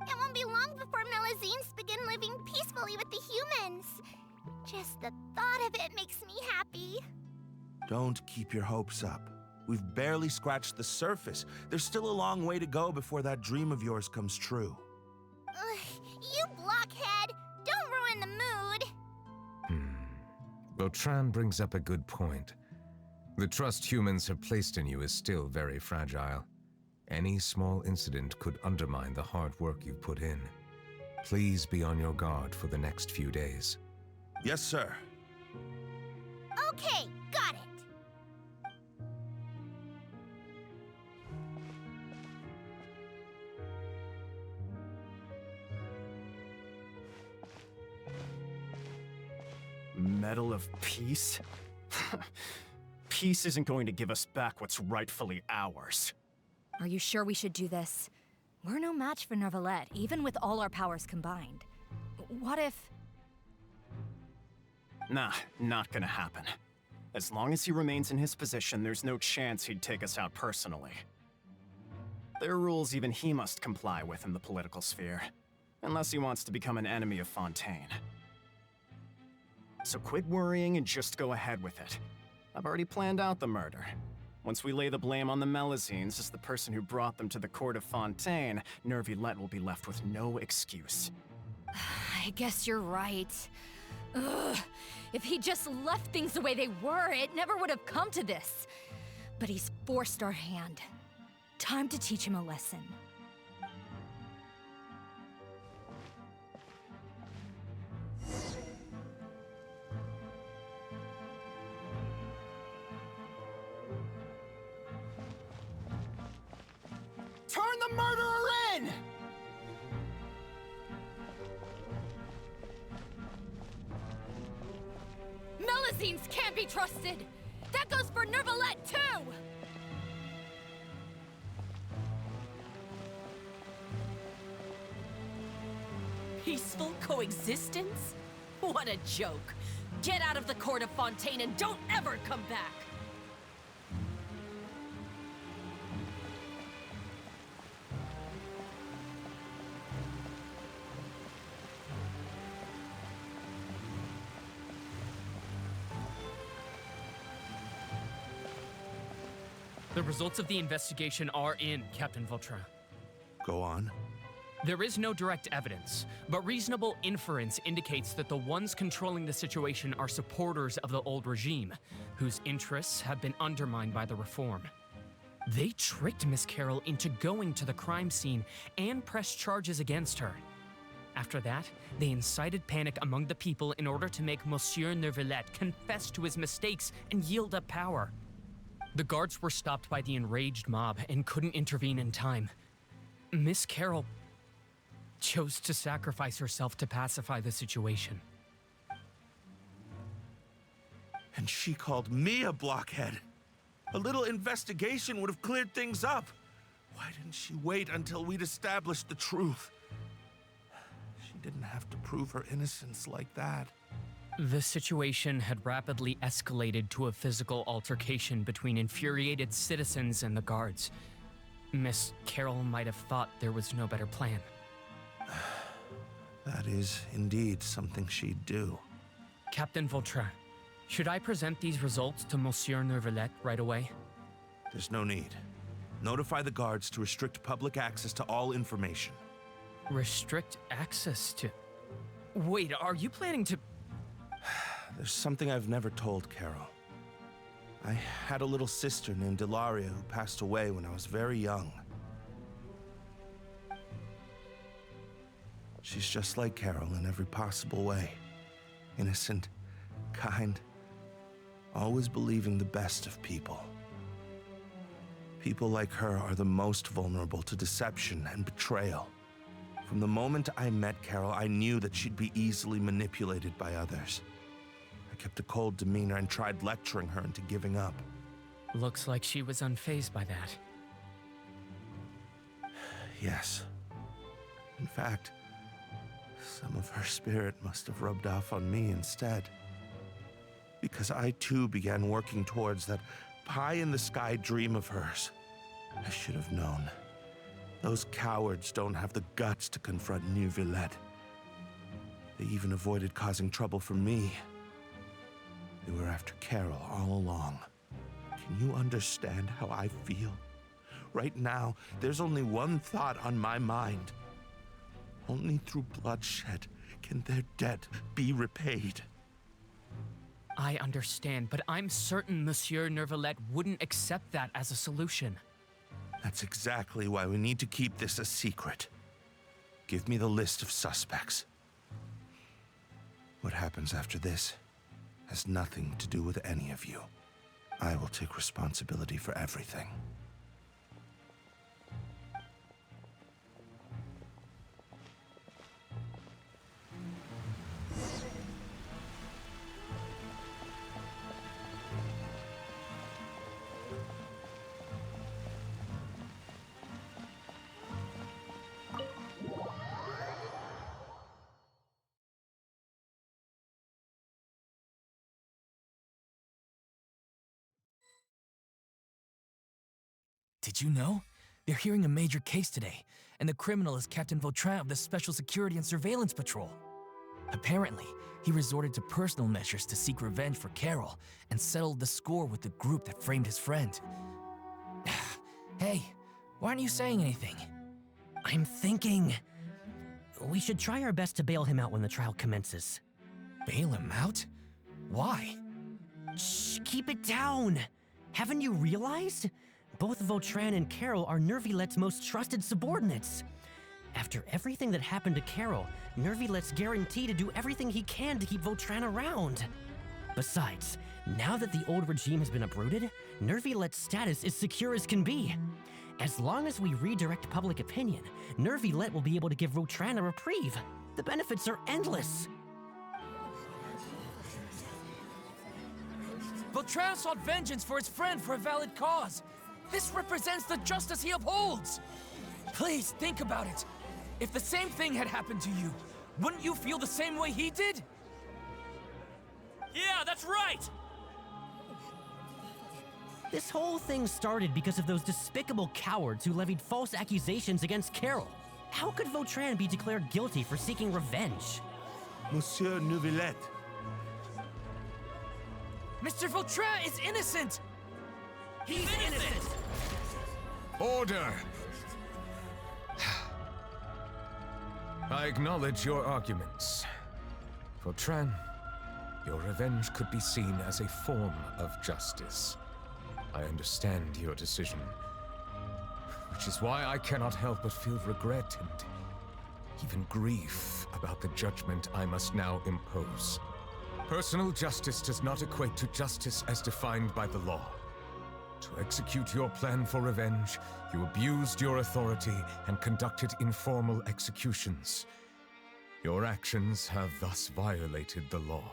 It won't be long before Melusines begin living peacefully with the humans. Just the thought of it makes me happy. Don't keep your hopes up. We've barely scratched the surface. There's still a long way to go before that dream of yours comes true. You blockhead! Don't ruin the mood! Vautrin brings up a good point. The trust humans have placed in you is still very fragile. Any small incident could undermine the hard work you've put in. Please be on your guard for the next few days. Yes, sir. Okay, got it. Medal of Peace? Peace isn't going to give us back what's rightfully ours. Are you sure we should do this? We're no match for Neuvillette, even with all our powers combined. What if... Nah, not gonna happen. As long as he remains in his position, there's no chance he'd take us out personally. There are rules even he must comply with in the political sphere, unless he wants to become an enemy of Fontaine. So quit worrying and just go ahead with it. I've already planned out the murder. Once we lay the blame on the Melusines as the person who brought them to the court of Fontaine, Neuvillette will be left with no excuse. I guess you're right. Ugh. If he just left things the way they were, it never would have come to this. But he's forced our hand. Time to teach him a lesson. Turn the murderer in! Melusines can't be trusted! That goes for Neuvillette, too! Peaceful coexistence? What a joke. Get out of the court of Fontaine and don't ever come back! The results of the investigation are in, Captain Vautrin. Go on. There is no direct evidence, but reasonable inference indicates that the ones controlling the situation are supporters of the old regime, whose interests have been undermined by the reform. They tricked Miss Carroll into going to the crime scene and pressed charges against her. After that, they incited panic among the people in order to make Monsieur Neuvillette confess to his mistakes and yield up power. The guards were stopped by the enraged mob and couldn't intervene in time. Miss Carroll chose to sacrifice herself to pacify the situation. And she called me a blockhead. A little investigation would have cleared things up. Why didn't she wait until we'd established the truth? She didn't have to prove her innocence like that. The situation had rapidly escalated to a physical altercation between infuriated citizens and the guards. Miss Carroll might have thought there was no better plan. That is indeed something she'd do. Captain Vautrin, should I present these results to Monsieur Neuvillette right away? There's no need. Notify the guards to restrict public access to all information. Restrict access to... Wait, are you planning to... There's something I've never told Carol. I had a little sister named Ilaria who passed away when I was very young. She's just like Carol in every possible way. Innocent, kind, always believing the best of people. People like her are the most vulnerable to deception and betrayal. From the moment I met Carol, I knew that she'd be easily manipulated by others. I kept a cold demeanor and tried lecturing her into giving up. Looks like she was unfazed by that. Yes. In fact, some of her spirit must have rubbed off on me instead. Because I too began working towards that pie-in-the-sky dream of hers. I should have known. Those cowards don't have the guts to confront New Villette. They even avoided causing trouble for me. They were after Carol all along. Can you understand how I feel? Right now, there's only one thought on my mind. Only through bloodshed can their debt be repaid. I understand, but I'm certain Monsieur Nervalette wouldn't accept that as a solution. That's exactly why we need to keep this a secret. Give me the list of suspects. What happens after this has nothing to do with any of you. I will take responsibility for everything. Did you know? They're hearing a major case today, and the criminal is Captain Vautrin of the Special Security and Surveillance Patrol. Apparently, he resorted to personal measures to seek revenge for Carol and settled the score with the group that framed his friend. Hey, why aren't you saying anything? I'm thinking... we should try our best to bail him out when the trial commences. Bail him out? Why? Shh, keep it down! Haven't you realized? Both Vautrin and Carol are Nervillette's most trusted subordinates. After everything that happened to Carol, Nervillette's guaranteed to do everything he can to keep Vautrin around. Besides, now that the old regime has been uprooted, Nervillette's status is secure as can be. As long as we redirect public opinion, Nervillette will be able to give Vautrin a reprieve. The benefits are endless. Vautrin sought vengeance for his friend for a valid cause. This represents the justice he upholds. Please think about it. If the same thing had happened to you, wouldn't you feel the same way he did? Yeah, that's right! This whole thing started because of those despicable cowards who levied false accusations against Carol. How could Vautrin be declared guilty for seeking revenge? Monsieur Neuvillette. Mr. Vautrin is innocent! He's innocent! Order! I acknowledge your arguments. Vautrin, your revenge could be seen as a form of justice. I understand your decision, which is why I cannot help but feel regret and even grief about the judgment I must now impose. Personal justice does not equate to justice as defined by the law. To execute your plan for revenge, you abused your authority and conducted informal executions. Your actions have thus violated the law.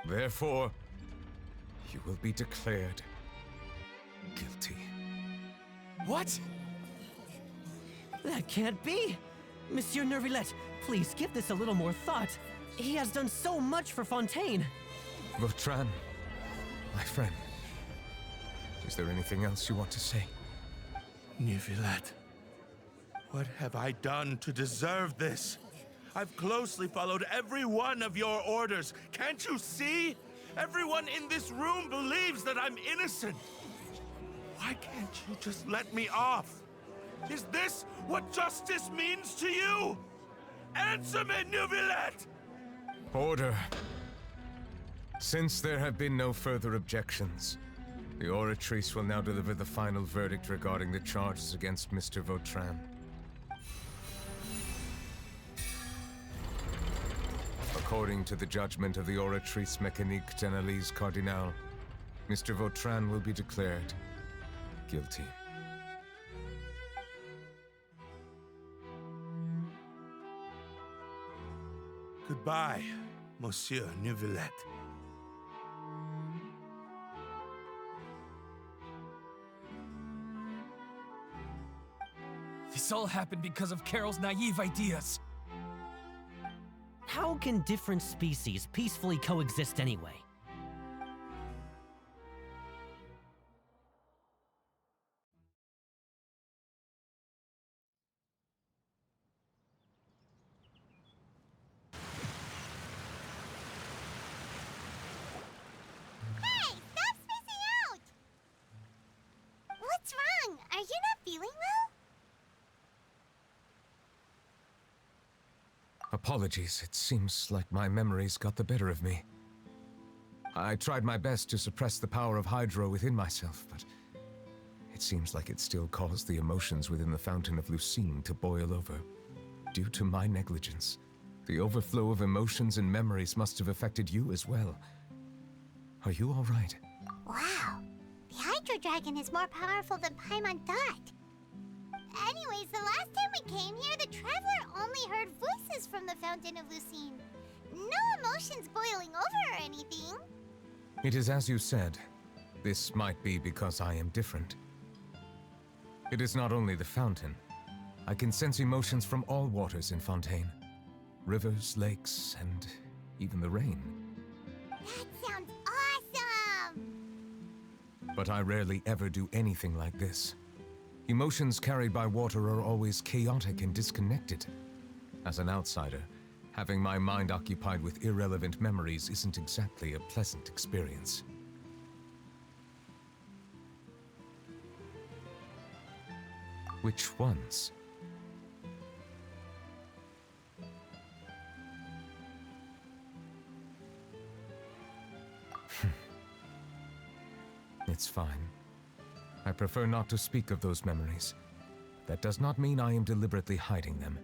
Therefore, you will be declared guilty. What? That can't be! Monsieur Nervillette, please give this a little more thought. He has done so much for Fontaine. Vautrin, my friend, is there anything else you want to say? Neuvillette, what have I done to deserve this? I've closely followed every one of your orders. Can't you see? Everyone in this room believes that I'm innocent. Why can't you just let me off? Is this what justice means to you? Answer me, Neuvillette! Order. Since there have been no further objections, the Oratrice will now deliver the final verdict regarding the charges against Mr. Vautrin. According to the judgment of the Oratrice Mécanique d'Analyse Cardinal, Mr. Vautrin will be declared guilty. Goodbye, Monsieur Neuvillette. This all happened because of Carol's naive ideas. How can different species peacefully coexist anyway? Hey, stop spacing out! What's wrong? Are you not feeling well? Apologies, it seems like my memories got the better of me. I tried my best to suppress the power of Hydro within myself, but it seems like it still caused the emotions within the Fountain of Lucine to boil over. Due to my negligence, the overflow of emotions and memories must have affected you as well. Are you all right? Wow, the Hydro Dragon is more powerful than Paimon thought. Anyways, the last time we came here, the Traveler only heard voices from the Fountain of Lucine. No emotions boiling over or anything. It is as you said. This might be because I am different. It is not only the fountain. I can sense emotions from all waters in Fontaine. Rivers, lakes, and even the rain. That sounds awesome! But I rarely ever do anything like this. Emotions carried by water are always chaotic and disconnected. As an outsider, having my mind occupied with irrelevant memories isn't exactly a pleasant experience. Which ones? It's fine. I prefer not to speak of those memories. That does not mean I am deliberately hiding them.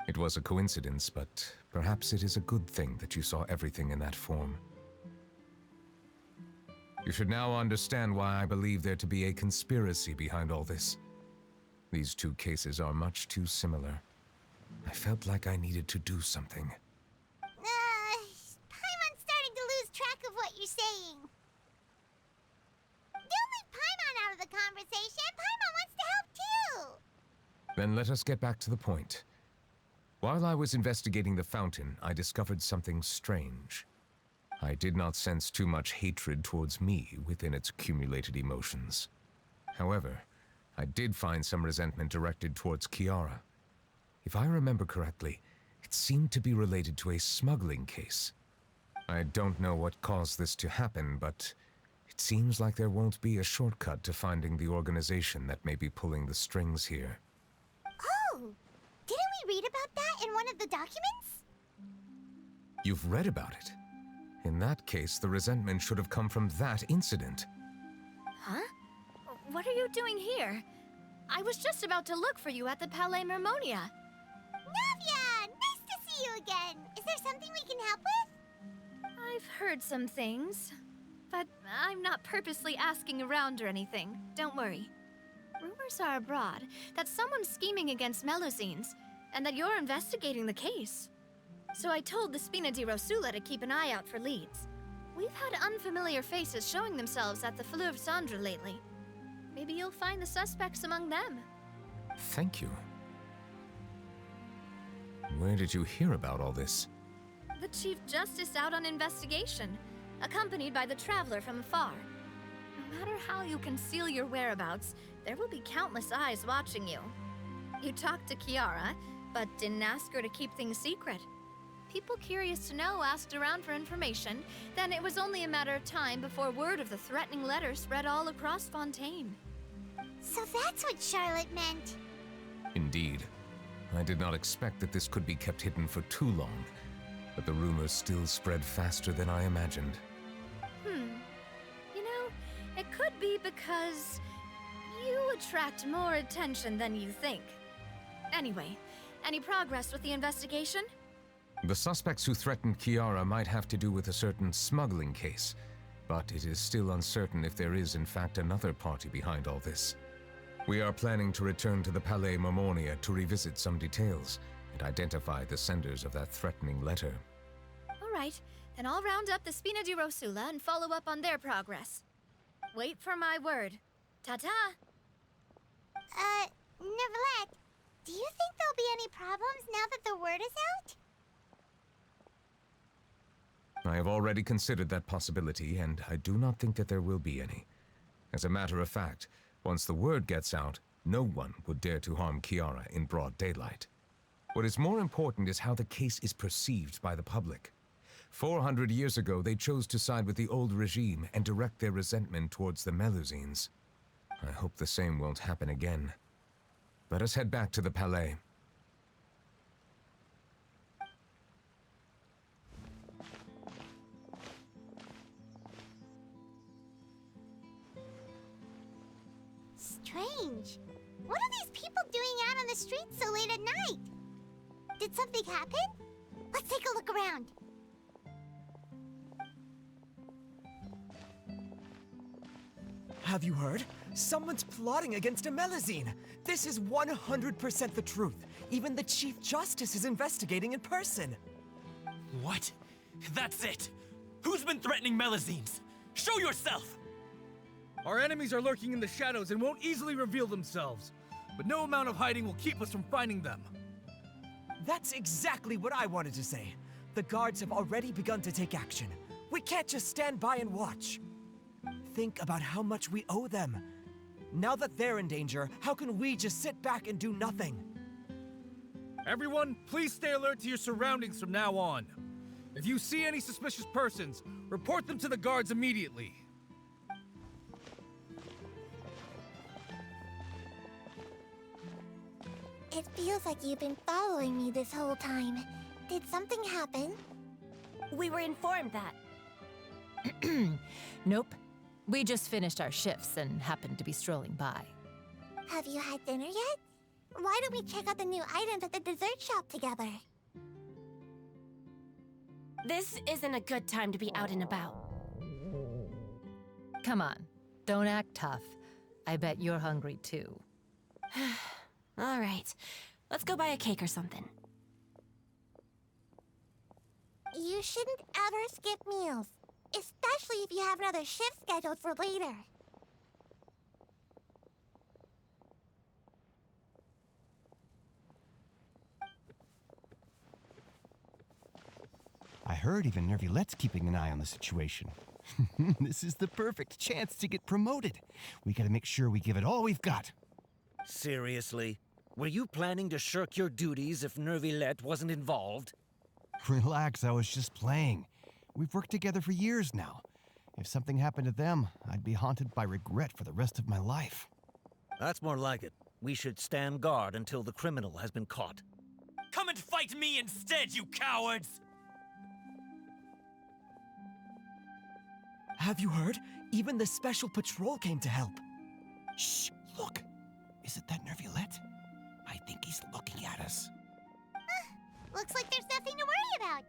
It was a coincidence, but perhaps it is a good thing that you saw everything in that form. You should now understand why I believe there to be a conspiracy behind all this. These two cases are much too similar. I felt like I needed to do something. Paimon's starting to lose track of what you're saying. Don't leave Paimon out of the conversation. Paimon wants to help too. Then let us get back to the point. While I was investigating the fountain, I discovered something strange. I did not sense too much hatred towards me within its accumulated emotions. However, I did find some resentment directed towards Kiara. If I remember correctly, it seemed to be related to a smuggling case. I don't know what caused this to happen, but it seems like there won't be a shortcut to finding the organization that may be pulling the strings here. Oh! Didn't we read about that in one of the documents? You've read about it? In that case, the resentment should have come from that incident. Huh? What are you doing here? I was just about to look for you at the Palais Mermonia. Navia! Nice to see you again! Is there something we can help with? I've heard some things, but I'm not purposely asking around or anything. Don't worry. Rumors are abroad that someone's scheming against Melusines, and that you're investigating the case. So I told the Spina di Rosula to keep an eye out for leads. We've had unfamiliar faces showing themselves at the Fleuve Cendre lately. Maybe you'll find the suspects among them. Thank you. Where did you hear about all this? The Chief Justice out on investigation, accompanied by the Traveler from afar. No matter how you conceal your whereabouts, there will be countless eyes watching you. You talked to Kiara, but didn't ask her to keep things secret. People curious to know asked around for information, then it was only a matter of time before word of the threatening letter spread all across Fontaine. So that's what Charlotte meant. Indeed. I did not expect that this could be kept hidden for too long, but the rumors still spread faster than I imagined. You know, it could be because you attract more attention than you think. Anyway, any progress with the investigation? The suspects who threatened Kiara might have to do with a certain smuggling case, but it is still uncertain if there is in fact another party behind all this. We are planning to return to the Palais Mermonia to revisit some details and identify the senders of that threatening letter. All right, then I'll round up the Spina di Rosula and follow up on their progress. Wait for my word. Ta-ta! Neverlet, Do you think there'll be any problems now that the word is out? I have already considered that possibility, and I do not think that there will be any. As a matter of fact, once the word gets out, no one would dare to harm Kiara in broad daylight. What is more important is how the case is perceived by the public. 400 years ago, they chose to side with the old regime and direct their resentment towards the Melusines. I hope the same won't happen again. Let us head back to the Palais. Strange. What are these people doing out on the streets so late at night? Did something happen? Let's take a look around. Have you heard? Someone's plotting against a Melusine. This is 100% the truth. Even the Chief Justice is investigating in person. What? That's it! Who's been threatening Melusines? Show yourself! Our enemies are lurking in the shadows and won't easily reveal themselves. But no amount of hiding will keep us from finding them. That's exactly what I wanted to say. The guards have already begun to take action. We can't just stand by and watch. Think about how much we owe them. Now that they're in danger, how can we just sit back and do nothing? Everyone, please stay alert to your surroundings from now on. If you see any suspicious persons, report them to the guards immediately. It feels like you've been following me this whole time. Did something happen? We were informed that. Nope. We just finished our shifts and happened to be strolling by. Have you had dinner yet? Why don't we check out the new items at the dessert shop together? This isn't a good time to be out and about. Come on, don't act tough. I bet you're hungry too. All right, let's go buy a cake or something. You shouldn't ever skip meals, especially if you have another shift scheduled for later. I heard even Nervulette's keeping an eye on the situation. This is the perfect chance to get promoted. We gotta make sure we give it all we've got. Seriously? Were you planning to shirk your duties if Nervulette wasn't involved? Relax, I was just playing. We've worked together for years now. If something happened to them, I'd be haunted by regret for the rest of my life. That's more like it. We should stand guard until the criminal has been caught. Come and fight me instead, you cowards! Have you heard? Even the Special Patrol came to help. Shh, look. Is it that Nervulette? I think he's looking at us. Looks like there's nothing to worry about.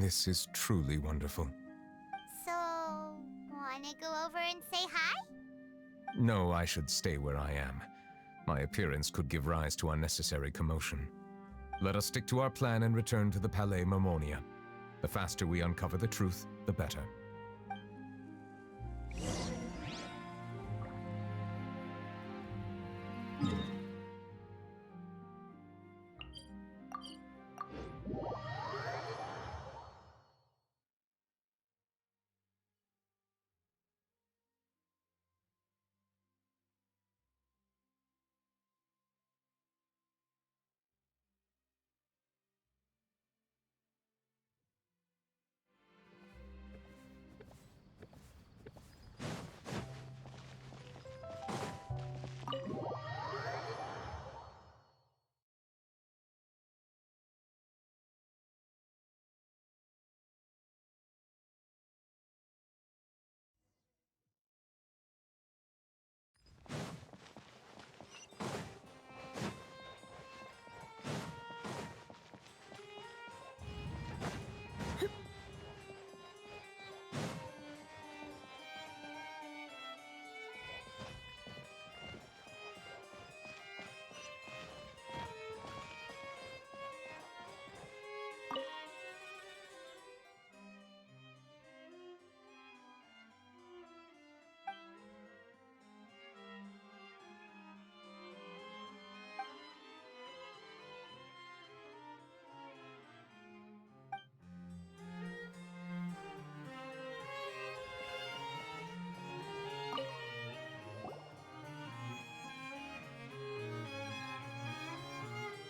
This is truly wonderful. So, wanna go over and say hi? No, I should stay where I am. My appearance could give rise to unnecessary commotion. Let us stick to our plan and return to the Palais Mermonia. The faster we uncover the truth, the better.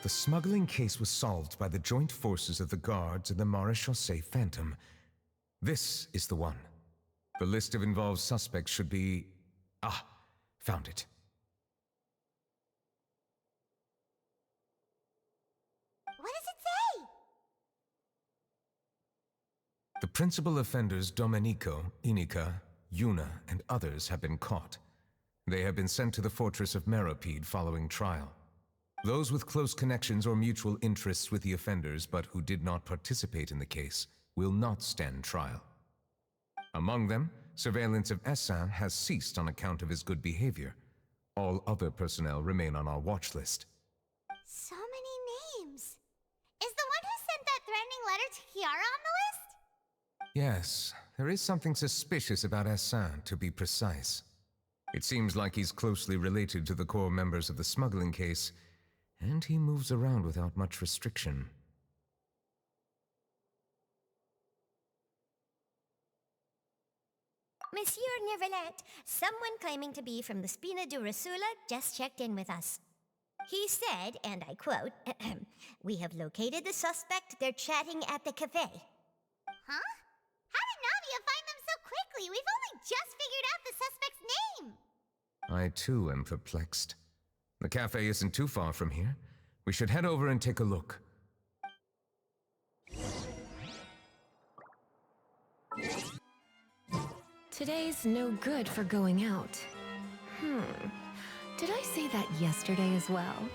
The smuggling case was solved by the joint forces of the guards and the Marechaussee Phantom. This is the one. The list of involved suspects should be... Ah, found it. What does it say? The principal offenders Domenico, Inika, Yuna, and others have been caught. They have been sent to the fortress of Meropide following trial. Those with close connections or mutual interests with the offenders but who did not participate in the case will not stand trial. Among them, surveillance of Essin has ceased on account of his good behavior. All other personnel remain on our watch list. So many names. Is the one who sent that threatening letter to Kiara on the list? Yes, there is something suspicious about Essin, to be precise. It seems like he's closely related to the core members of the smuggling case, and he moves around without much restriction. Monsieur Neuvillette, someone claiming to be from the Spina Durasula just checked in with us. He said, and I quote, "We have located the suspect. They're chatting at the cafe." Huh? How did Navia find them so quickly? We've only just figured out the suspect's name. I too am perplexed. The cafe isn't too far from here. We should head over and take a look. Today's no good for going out. Did I say that yesterday as well?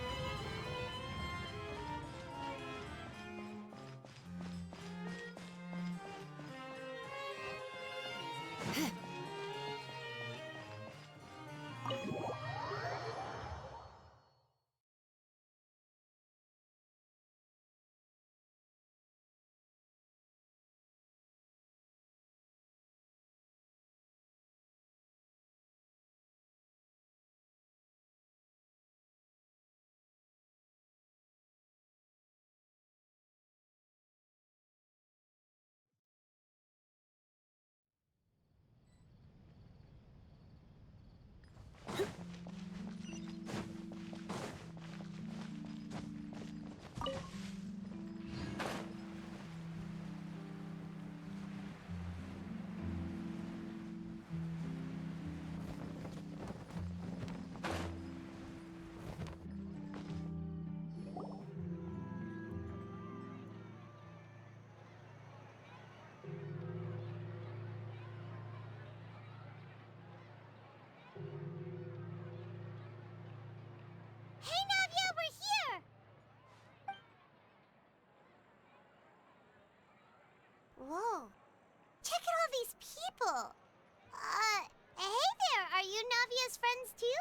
Hey, Navia, we're here! Whoa. Check out all these people. Hey there, are you Navia's friends too?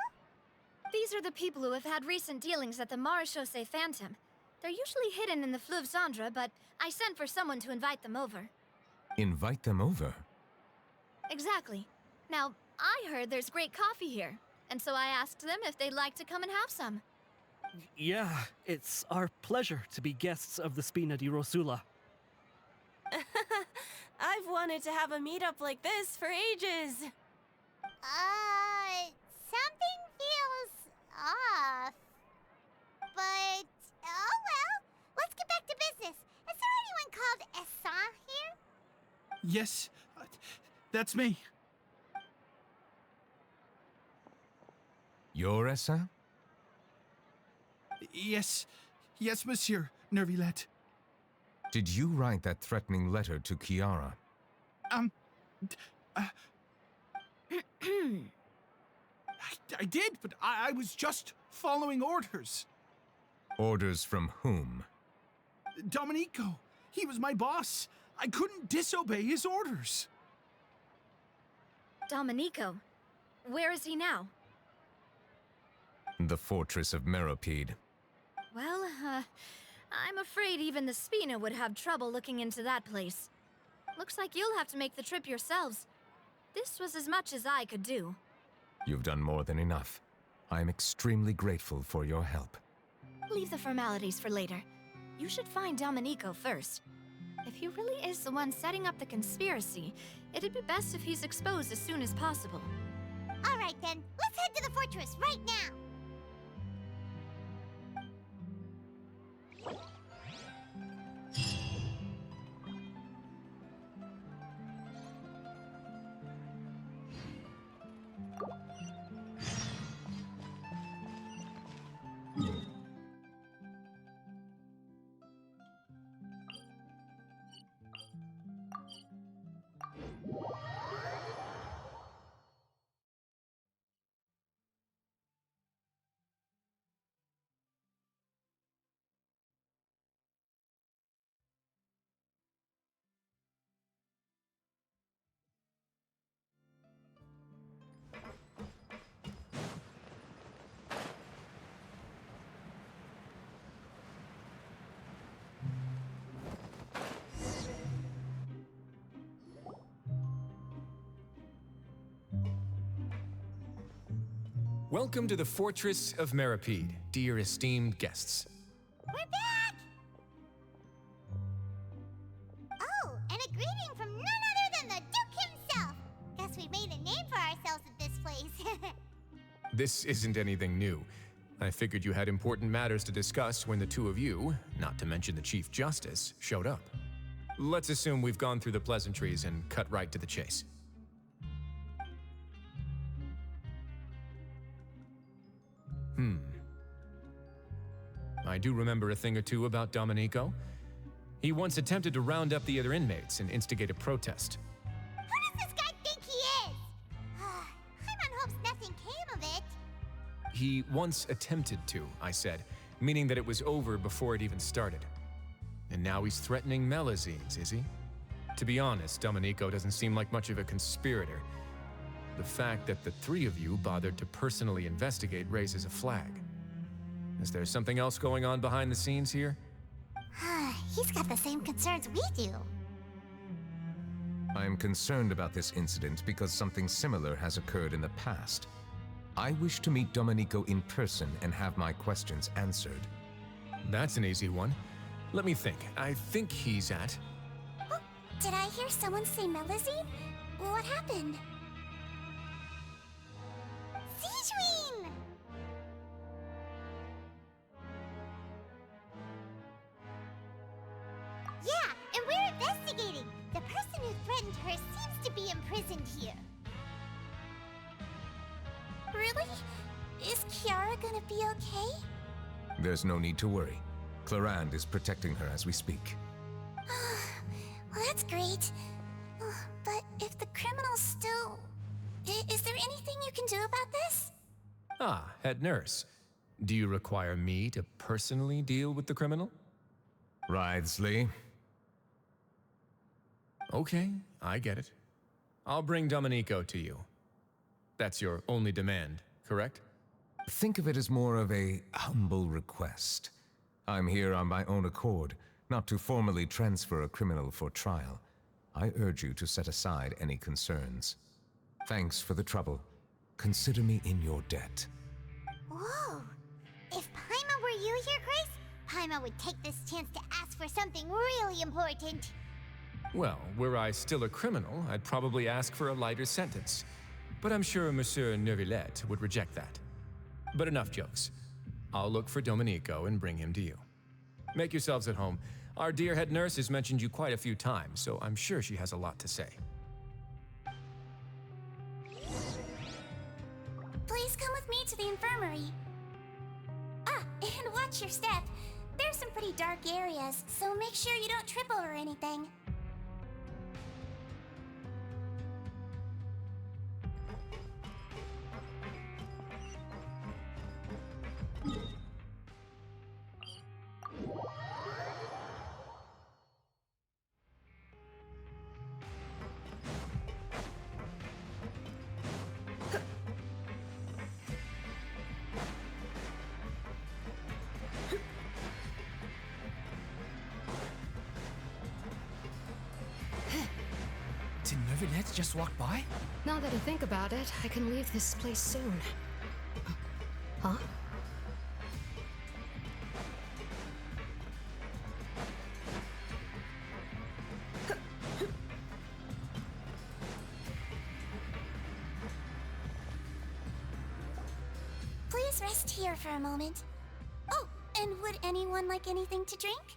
These are the people who have had recent dealings at the Marechaussee Phantom. They're usually hidden in the Fleuve Cendre, but I sent for someone to invite them over. Invite them over? Exactly. Now, I heard there's great coffee here, and so I asked them if they'd like to come and have some. Yeah, it's our pleasure to be guests of the Spina di Rosula. I've wanted to have a meetup like this for ages. Something feels off. But, oh well. Let's get back to business. Is there anyone called Essin here? Yes, that's me. You're Essin? Yes, Monsieur Neuvillette. Did you write that threatening letter to Kiara? I did, but I was just following orders. Orders from whom? Domenico. He was my boss. I couldn't disobey his orders. Domenico? Where is he now? The fortress of Meropide. Well, I'm afraid even the Spina would have trouble looking into that place. Looks like you'll have to make the trip yourselves. This was as much as I could do. You've done more than enough. I am extremely grateful for your help. Leave the formalities for later. You should find Domenico first. If he really is the one setting up the conspiracy, it'd be best if he's exposed as soon as possible. All right then, let's head to the fortress right now. Welcome to the Fortress of Meripede, dear esteemed guests. We're back! Oh, and a greeting from none other than the Duke himself! Guess we made a name for ourselves at this place. This isn't anything new. I figured you had important matters to discuss when the two of you, not to mention the Chief Justice, showed up. Let's assume we've gone through the pleasantries and cut right to the chase. I do remember a thing or two about Domenico. He once attempted to round up the other inmates and instigate a protest. Who does this guy think he is? Paimon hopes nothing came of it. He once attempted to, I said, meaning that it was over before it even started. And now he's threatening Melazines, is he? To be honest, Domenico doesn't seem like much of a conspirator. The fact that the three of you bothered to personally investigate raises a flag. Is there something else going on behind the scenes here? He's got the same concerns we do. I am concerned about this incident because something similar has occurred in the past. I wish to meet Domenico in person and have my questions answered. That's an easy one. Let me think. I think he's at... Oh, did I hear someone say Melazine? What happened? Siegeween! Yeah, and we're investigating. The person who threatened her seems to be imprisoned here. Really? Is Kiara gonna be okay? There's no need to worry. Clarande is protecting her as we speak. Well, that's great. But if the criminal's still... Is there anything you can do about this? Ah, head nurse. Do you require me to personally deal with the criminal? Wriothesley. Okay, I get it. I'll bring Domenico to you. That's your only demand, correct? Think of it as more of a humble request. I'm here on my own accord, not to formally transfer a criminal for trial. I urge you to set aside any concerns. Thanks for the trouble. Consider me in your debt. Whoa! If Paimon were you here, Grace, Paimon would take this chance to ask for something really important. Well, were I still a criminal, I'd probably ask for a lighter sentence. But I'm sure Monsieur Neuvillette would reject that. But enough jokes. I'll look for Domenico and bring him to you. Make yourselves at home. Our dear head nurse has mentioned you quite a few times, so I'm sure she has a lot to say. Please come with me to the infirmary. Ah, and watch your step. There's some pretty dark areas, so make sure you don't trip over anything. Did Neuvillette just walk by? Now that I think about it, I can leave this place soon. Huh? Please rest here for a moment. Oh, And would anyone like anything to drink?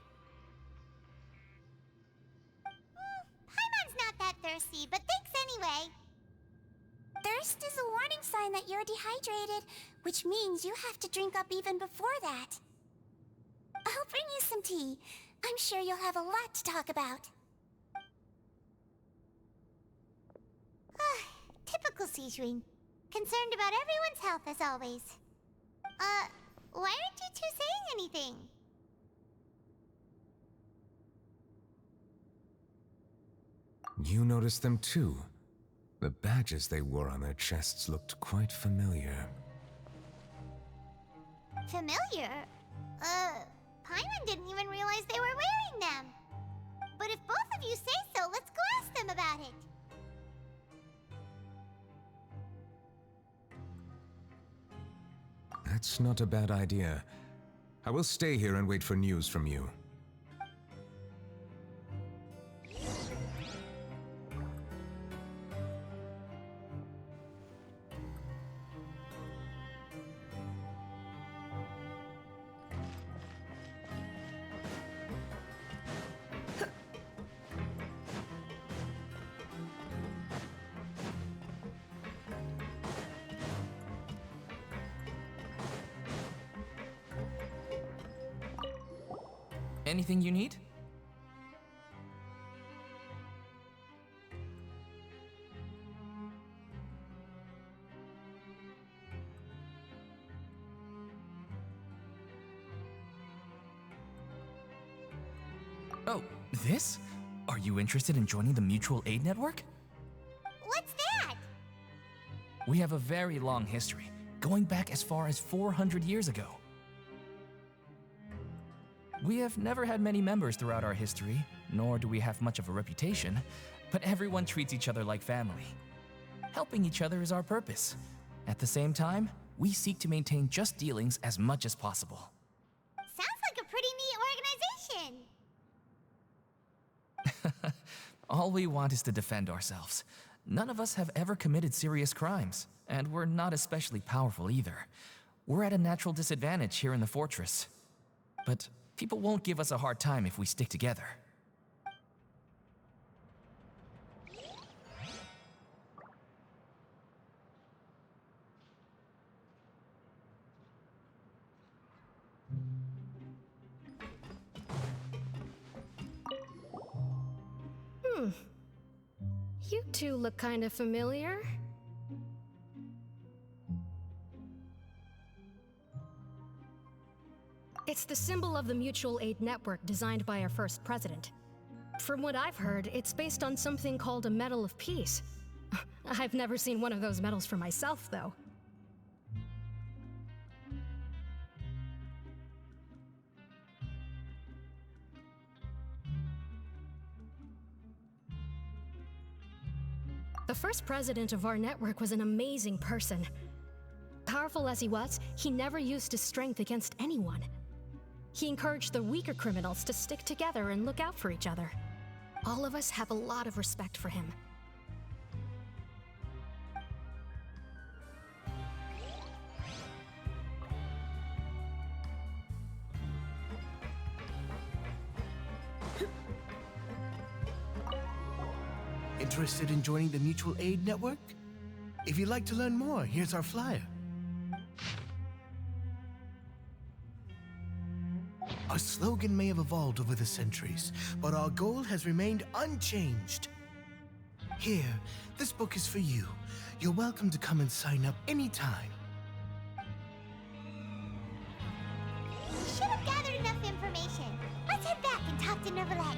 Paimon's not that thirsty, but thanks anyway. Thirst is a warning sign that you're dehydrated, which means you have to drink up even before that. I'll bring you some tea. I'm sure you'll have a lot to talk about. Typical Sijun. Concerned about everyone's health as always. Why aren't you two saying anything? You noticed them too. The badges they wore on their chests looked quite familiar. Familiar? Paimon didn't even realize they were wearing them. But if both of you say so, let's go ask them about it. That's not a bad idea. I will stay here and wait for news from you. Anything you need? Oh, this? Are you interested in joining the Mutual Aid Network? What's that? We have a very long history, going back as far as 400 years ago. We have never had many members throughout our history, nor do we have much of a reputation, but everyone treats each other like family. Helping each other is our purpose. At the same time, we seek to maintain just dealings as much as possible. Sounds like a pretty neat organization. All we want is to defend ourselves. None of us have ever committed serious crimes, and we're not especially powerful either. We're at a natural disadvantage here in the fortress. But people won't give us a hard time if we stick together. You two look kind of familiar. It's the symbol of the Mutual Aid Network designed by our first president. From what I've heard, it's based on something called a Medal of Peace. I've never seen one of those medals for myself, though. The first president of our network was an amazing person. Powerful as he was, he never used his strength against anyone. He encouraged the weaker criminals to stick together and look out for each other. All of us have a lot of respect for him. Interested in joining the Mutual Aid Network? If you'd like to learn more, here's our flyer. Our slogan may have evolved over the centuries, but our goal has remained unchanged. Here, this book is for you. You're welcome to come and sign up anytime. We should have gathered enough information. Let's head back and talk to Neuvillette.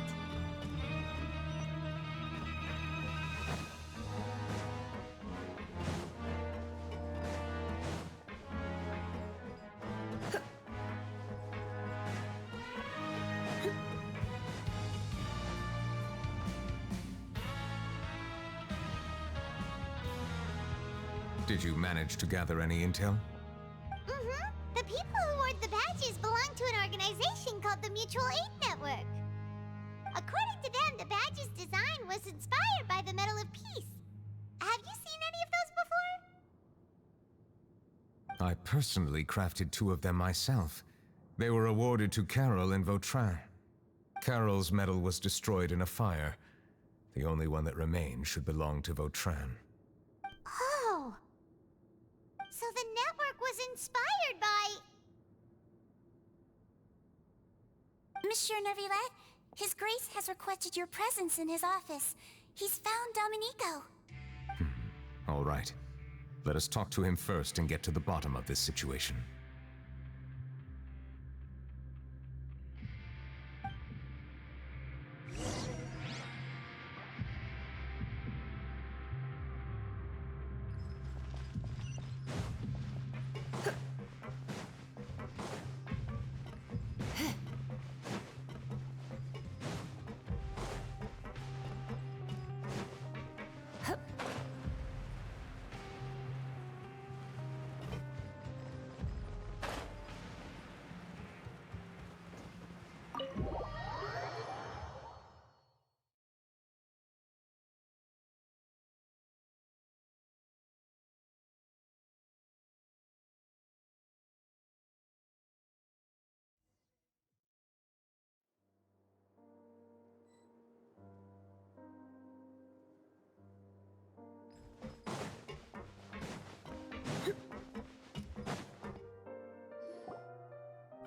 Did you manage to gather any intel? The people who wore the badges belong to an organization called the Mutual Aid Network. According to them, the badge's design was inspired by the Medal of Peace. Have you seen any of those before? I personally crafted 2 of them myself. They were awarded to Carol and Vautrin. Carol's medal was destroyed in a fire. The only one that remained should belong to Vautrin. Oh! So the network was inspired by... Monsieur Neuvillette, His Grace has requested your presence in his office. He's found Domenico. All right. Let us talk to him first and get to the bottom of this situation.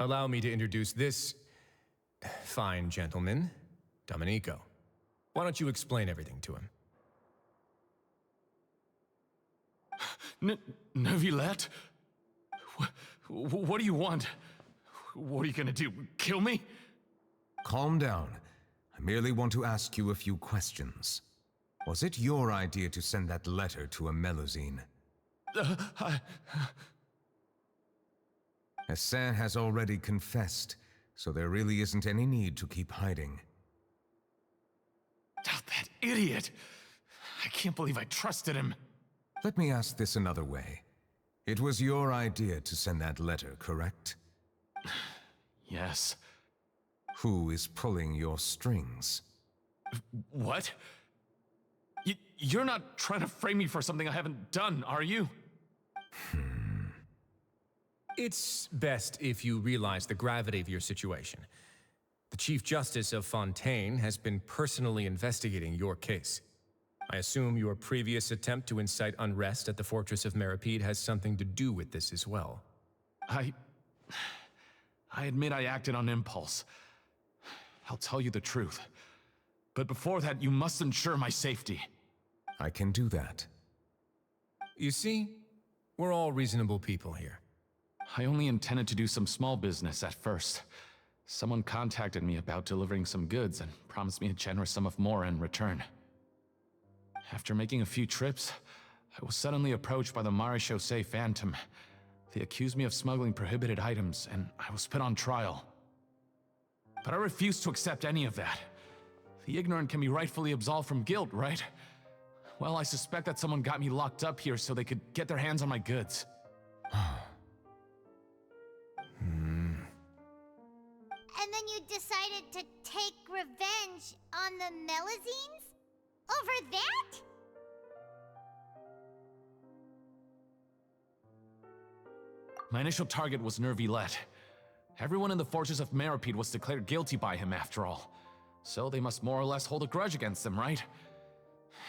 Allow me to introduce this fine gentleman, Domenico. Why don't you explain everything to him? Neuvillette? What do you want? What are you gonna do? Kill me? Calm down. I merely want to ask you a few questions. Was it your idea to send that letter to a Melusine? Hassan has already confessed, so there really isn't any need to keep hiding. Oh, that idiot! I can't believe I trusted him. Let me ask this another way. It was your idea to send that letter, correct? Yes. Who is pulling your strings? What? You're not trying to frame me for something I haven't done, are you? It's best if you realize the gravity of your situation. The Chief Justice of Fontaine has been personally investigating your case. I assume your previous attempt to incite unrest at the Fortress of Meripede has something to do with this as well. I admit I acted on impulse. I'll tell you the truth. But before that, you must ensure my safety. I can do that. You see, we're all reasonable people here. I only intended to do some small business at first. Someone contacted me about delivering some goods and promised me a generous sum of more in return. After making a few trips, I was suddenly approached by the Marechaussee Phantom. They accused me of smuggling prohibited items, and I was put on trial. But I refused to accept any of that. The ignorant can be rightfully absolved from guilt, right? Well, I suspect that someone got me locked up here so they could get their hands on my goods. And then you decided to take revenge on the Melusines? Over that? My initial target was Neuvillette. Everyone in the Fortress of Meripede was declared guilty by him after all. So they must more or less hold a grudge against him, right?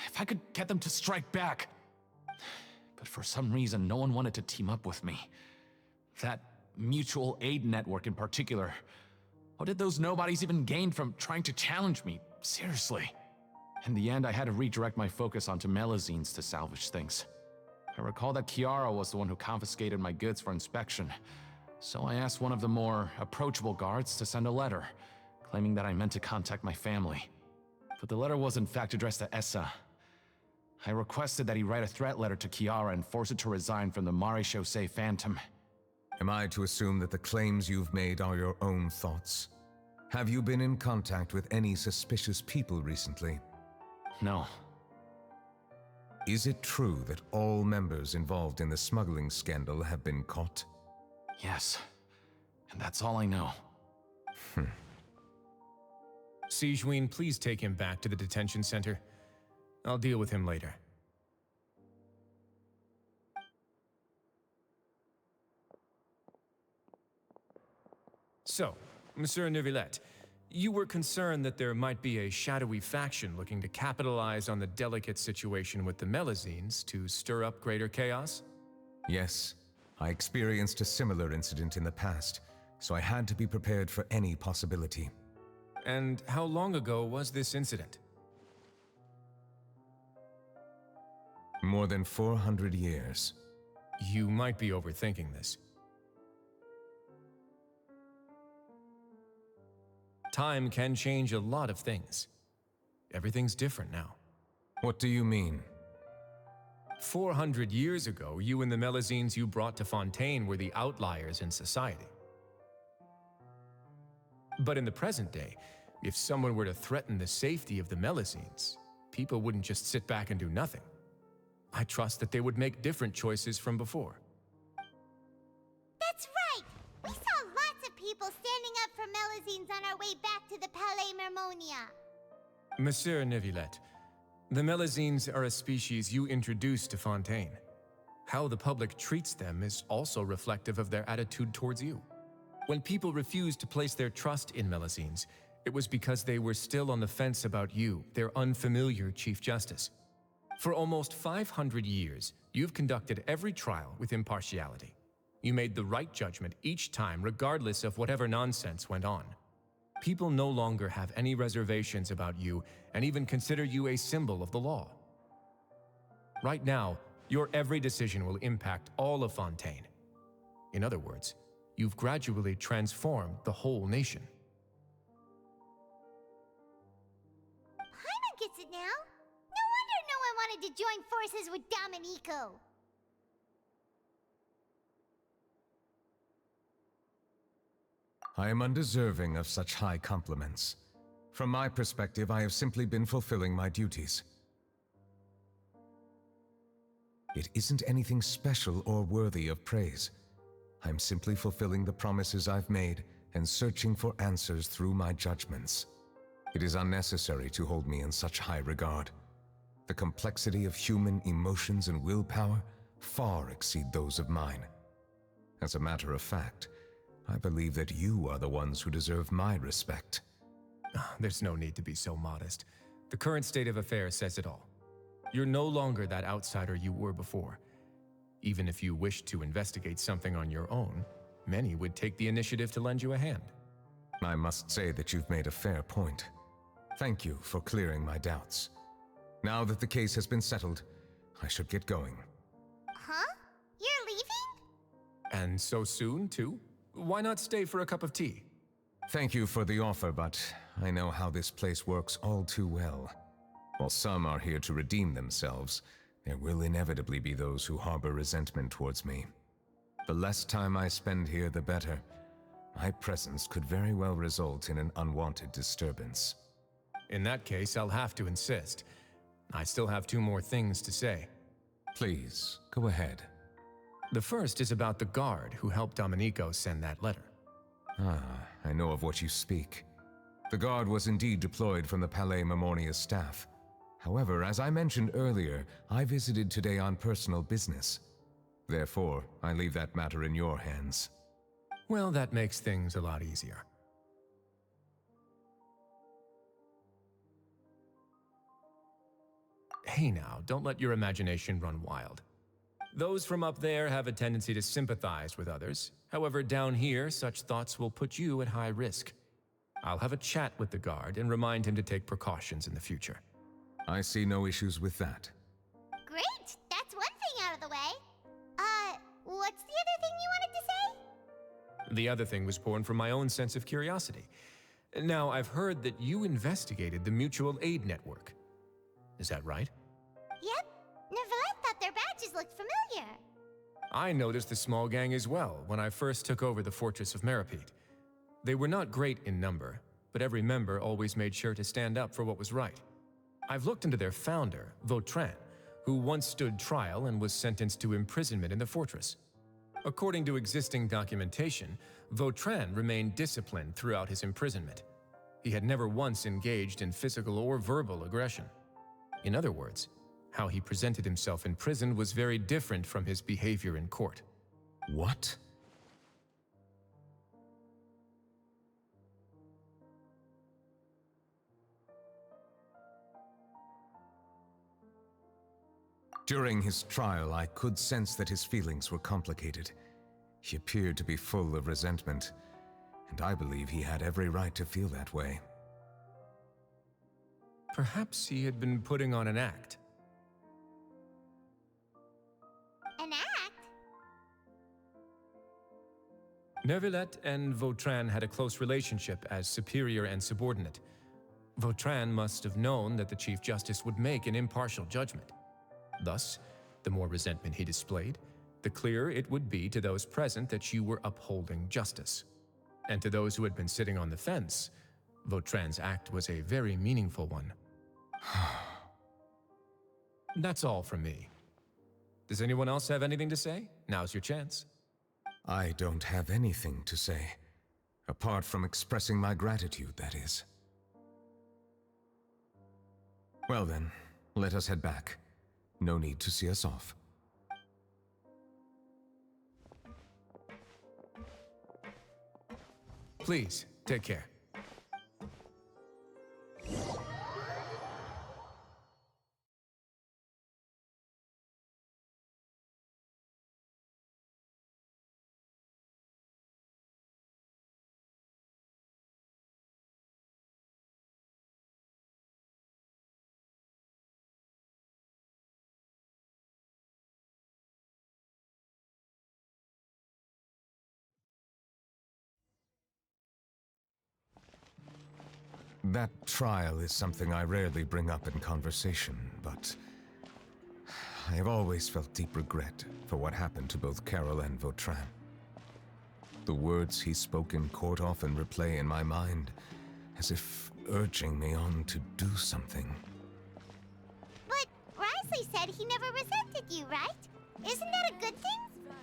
If I could get them to strike back. But for some reason, no one wanted to team up with me. That mutual aid network in particular. What did those nobodies even gain from trying to challenge me? Seriously. In the end, I had to redirect my focus onto Melusines to salvage things. I recall that Chiara was the one who confiscated my goods for inspection, so I asked one of the more approachable guards to send a letter, claiming that I meant to contact my family. But the letter was in fact addressed to Essa. I requested that he write a threat letter to Chiara and force her to resign from the Marechaussee Phantom. Am I to assume that the claims you've made are your own thoughts? Have you been in contact with any suspicious people recently? No. Is it true that all members involved in the smuggling scandal have been caught? Yes. And that's all I know. Sigewinne, please take him back to the detention center. I'll deal with him later. So, Monsieur Neuvillette, you were concerned that there might be a shadowy faction looking to capitalize on the delicate situation with the Melazines to stir up greater chaos? Yes, I experienced a similar incident in the past, so I had to be prepared for any possibility. And how long ago was this incident? More than 400 years. You might be overthinking this. Time can change a lot of things. Everything's different now. What do you mean? 400 years ago, you and the Melazines you brought to Fontaine were the outliers in society. But in the present day, if someone were to threaten the safety of the Melazines, people wouldn't just sit back and do nothing. I trust that they would make different choices from before. That's right! We saw lots of people standing up for Melazines on our way back to the Palais Mermonia. Monsieur Neuvillette, the Melazines are a species you introduced to Fontaine. How the public treats them is also reflective of their attitude towards you. When people refused to place their trust in Melazines, it was because they were still on the fence about you, their unfamiliar Chief Justice. For almost 500 years, you've conducted every trial with impartiality. You made the right judgment each time, regardless of whatever nonsense went on. People no longer have any reservations about you and even consider you a symbol of the law. Right now, your every decision will impact all of Fontaine. In other words, you've gradually transformed the whole nation. Paimon gets it now. No wonder no one wanted to join forces with Domenico. I am undeserving of such high compliments. From my perspective, I have simply been fulfilling my duties. It isn't anything special or worthy of praise. I'm simply fulfilling the promises I've made and searching for answers through my judgments. It is unnecessary to hold me in such high regard. The complexity of human emotions and willpower far exceed those of mine. As a matter of fact, I believe that you are the ones who deserve my respect. There's no need to be so modest. The current state of affairs says it all. You're no longer that outsider you were before. Even if you wished to investigate something on your own, many would take the initiative to lend you a hand. I must say that you've made a fair point. Thank you for clearing my doubts. Now that the case has been settled, I should get going. Huh? You're leaving? And so soon, too? Why not stay for a cup of tea? Thank you for the offer, but I know how this place works all too well. While some are here to redeem themselves, there will inevitably be those who harbor resentment towards me. The less time I spend here, the better. My presence could very well result in an unwanted disturbance. In that case, I'll have to insist. I still have 2 more things to say. Please, go ahead. The first is about the guard who helped Domenico send that letter. I know of what you speak. The guard was indeed deployed from the Palais Mermonia staff. However, as I mentioned earlier, I visited today on personal business. Therefore, I leave that matter in your hands. Well, that makes things a lot easier. Hey now, don't let your imagination run wild. Those from up there have a tendency to sympathize with others. However, down here, such thoughts will put you at high risk. I'll have a chat with the guard and remind him to take precautions in the future. I see no issues with that. Great! That's one thing out of the way. What's the other thing you wanted to say? The other thing was born from my own sense of curiosity. Now, I've heard that you investigated the mutual aid network. Is that right? Yep. Neuvillette thought their badges looked familiar. I noticed the small gang as well when I first took over the Fortress of Meripede. They were not great in number, but every member always made sure to stand up for what was right. I've looked into their founder, Vautrin, who once stood trial and was sentenced to imprisonment in the fortress. According to existing documentation, Vautrin remained disciplined throughout his imprisonment. He had never once engaged in physical or verbal aggression. In other words, how he presented himself in prison was very different from his behavior in court. What? During his trial, I could sense that his feelings were complicated. He appeared to be full of resentment, and I believe he had every right to feel that way. Perhaps he had been putting on an act. An act? Neuvillette and Vautrin had a close relationship as superior and subordinate. Vautrin must have known that the Chief Justice would make an impartial judgment. Thus, the more resentment he displayed, the clearer it would be to those present that you were upholding justice. And to those who had been sitting on the fence, Vautrin's act was a very meaningful one. That's all from me. Does anyone else have anything to say? Now's your chance. I don't have anything to say. Apart from expressing my gratitude, that is. Well then, let us head back. No need to see us off. Please, take care. That trial is something I rarely bring up in conversation, but I have always felt deep regret for what happened to both Carol and Vautrin. The words he spoke in court often replay in my mind, as if urging me on to do something. But Risley said he never resented you, right? Isn't that a good thing?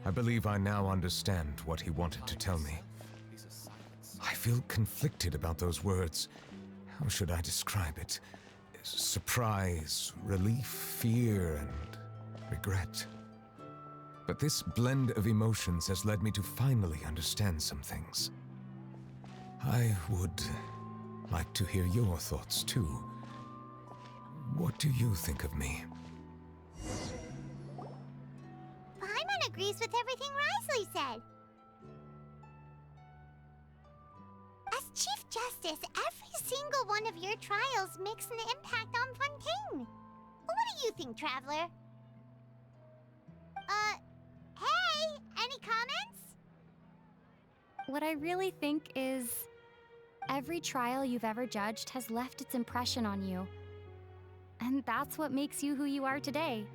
I believe I now understand what he wanted to tell me. I feel conflicted about those words. How should I describe it? Surprise, relief, fear, and regret. But this blend of emotions has led me to finally understand some things. I would like to hear your thoughts, too. What do you think of me? Paimon agrees with everything Risley said. As Chief Justice, every single one of your trials makes an impact on Fontaine. What do you think, Traveler? Hey, any comments? What I really think is, every trial you've ever judged has left its impression on you. And that's what makes you who you are today.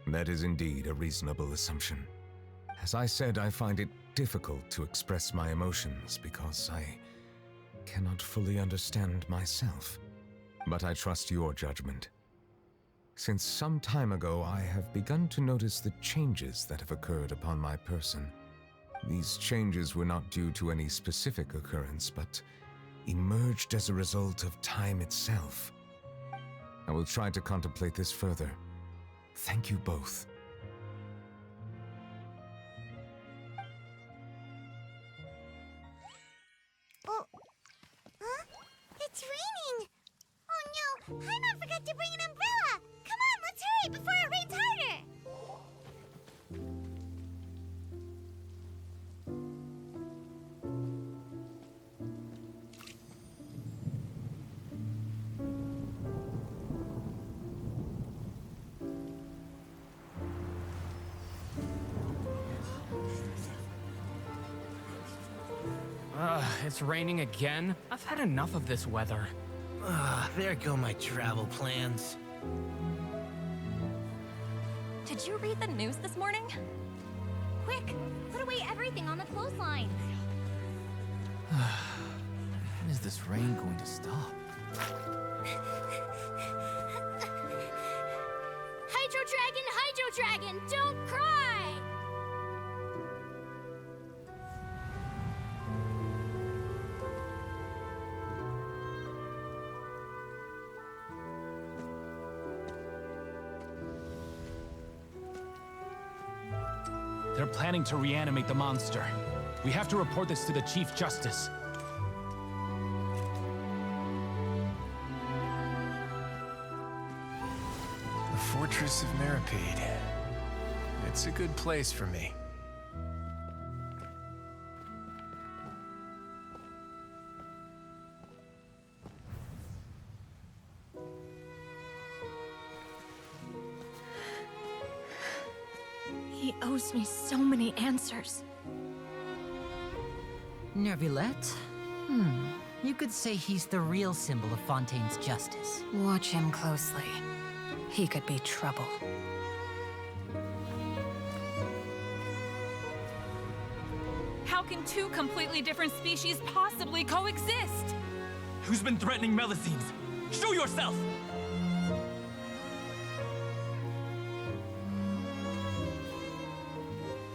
That is indeed a reasonable assumption. As I said, I find it difficult to express my emotions because I cannot fully understand myself. But I trust your judgment. Since some time ago, I have begun to notice the changes that have occurred upon my person. These changes were not due to any specific occurrence, but emerged as a result of time itself. I will try to contemplate this further. Thank you both. Oh, huh? It's raining! Oh no, Paimon forgot to bring an umbrella! Come on, let's hurry before it rains harder! It's raining again? I've had enough of this weather. There go my travel plans. Did you read the news this morning? Quick, put away everything on the clothesline. When is this rain going to stop? Hydro Dragon, don't cry! They're planning to reanimate the monster. We have to report this to the Chief Justice. The Fortress of Meripede. It's a good place for me. He owes me so many answers. Nervillette? You could say he's the real symbol of Fontaine's justice. Watch him closely. He could be trouble. How can two completely different species possibly coexist? Who's been threatening Melusines? Show yourself!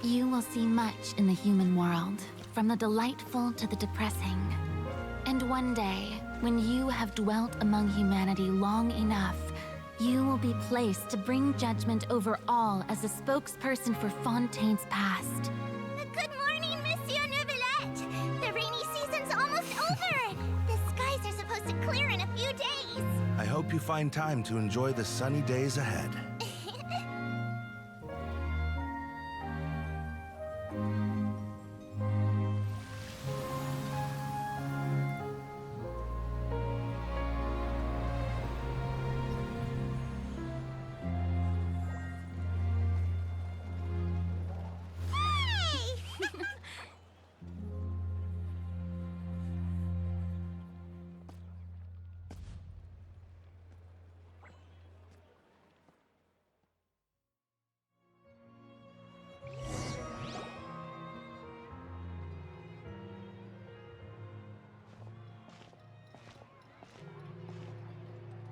You will see much in the human world, from the delightful to the depressing. And one day, when you have dwelt among humanity long enough, you will be placed to bring judgment over all as a spokesperson for Fontaine's past. Good morning, Monsieur Neuvillette! The rainy season's almost over! The skies are supposed to clear in a few days! I hope you find time to enjoy the sunny days ahead.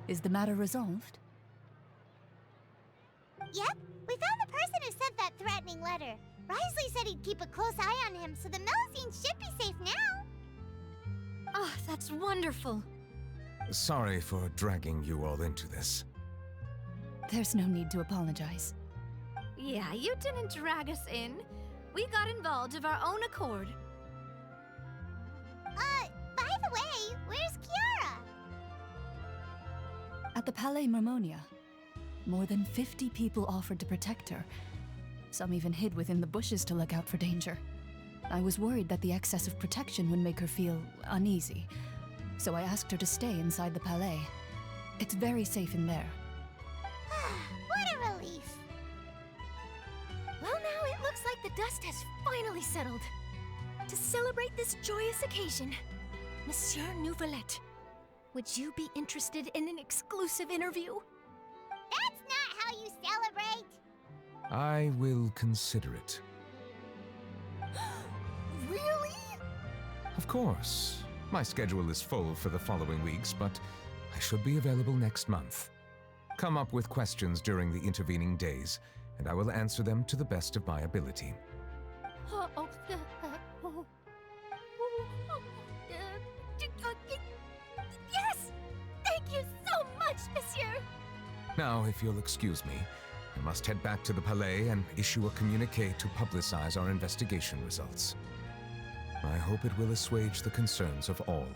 Is the matter resolved? Yep, we found the person who sent that threatening letter. Risley said he'd keep a close eye on him, so the Melusines should be safe now. Ah, that's wonderful. Sorry for dragging you all into this. There's no need to apologize. Yeah, you didn't drag us in. We got involved of our own accord. By the way, where's Kiara? At the Palais Mermonia, more than 50 people offered to protect her. Some even hid within the bushes to look out for danger. I was worried that the excess of protection would make her feel uneasy, so I asked her to stay inside the Palais. It's very safe in there. What a relief. Well, now it looks like the dust has finally settled. To celebrate this joyous occasion, Monsieur Neuvillette, would you be interested in an exclusive interview? That's not how you celebrate! I will consider it. Really? Of course. My schedule is full for the following weeks, but I should be available next month. Come up with questions during the intervening days, and I will answer them to the best of my ability. Yes! Thank you so much, Monsieur! Now, if you'll excuse me, I must head back to the Palais and issue a communiqué to publicize our investigation results. I hope it will assuage the concerns of all.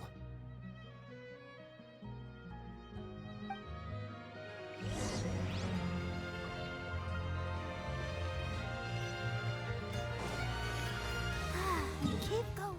Keep going.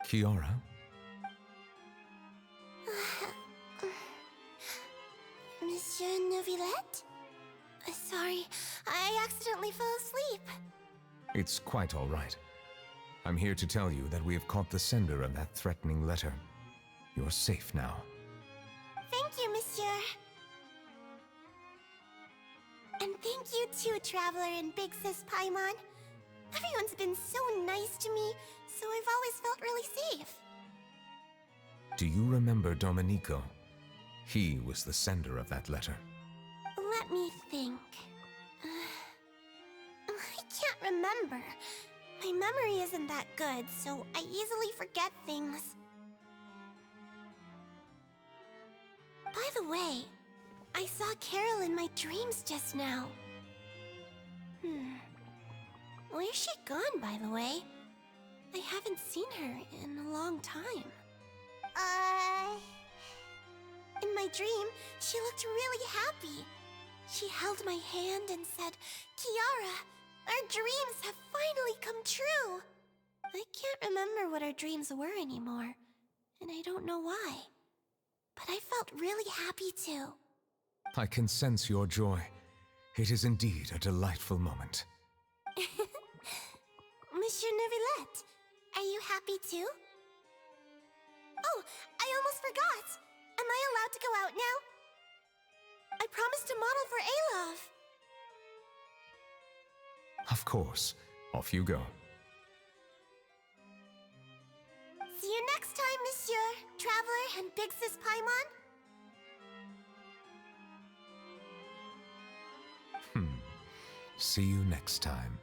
Kiara? Monsieur Neuvillette? Sorry, I accidentally fell asleep. It's quite all right. I'm here to tell you that we have caught the sender of that threatening letter. You're safe now. Thank you, Monsieur. And thank you too, Traveler and Big Sis Paimon. Everyone's been so nice to me, so I've always felt really safe. Do you remember Domenico? He was the sender of that letter. Let me think. I can't remember. My memory isn't that good, so I easily forget things. By the way, I saw Carol in my dreams just now. Where's she gone, by the way? I haven't seen her in a long time. In my dream, she looked really happy. She held my hand and said, "Kiara, our dreams have finally come true." I can't remember what our dreams were anymore, and I don't know why. But I felt really happy too. I can sense your joy. It is indeed a delightful moment. Monsieur Neuvillette, are you happy too? Oh, I almost forgot! Am I allowed to go out now? I promised to model for Alov. Of course. Off you go. See you next time, Monsieur, Traveler, and Big Sis Paimon. See you next time.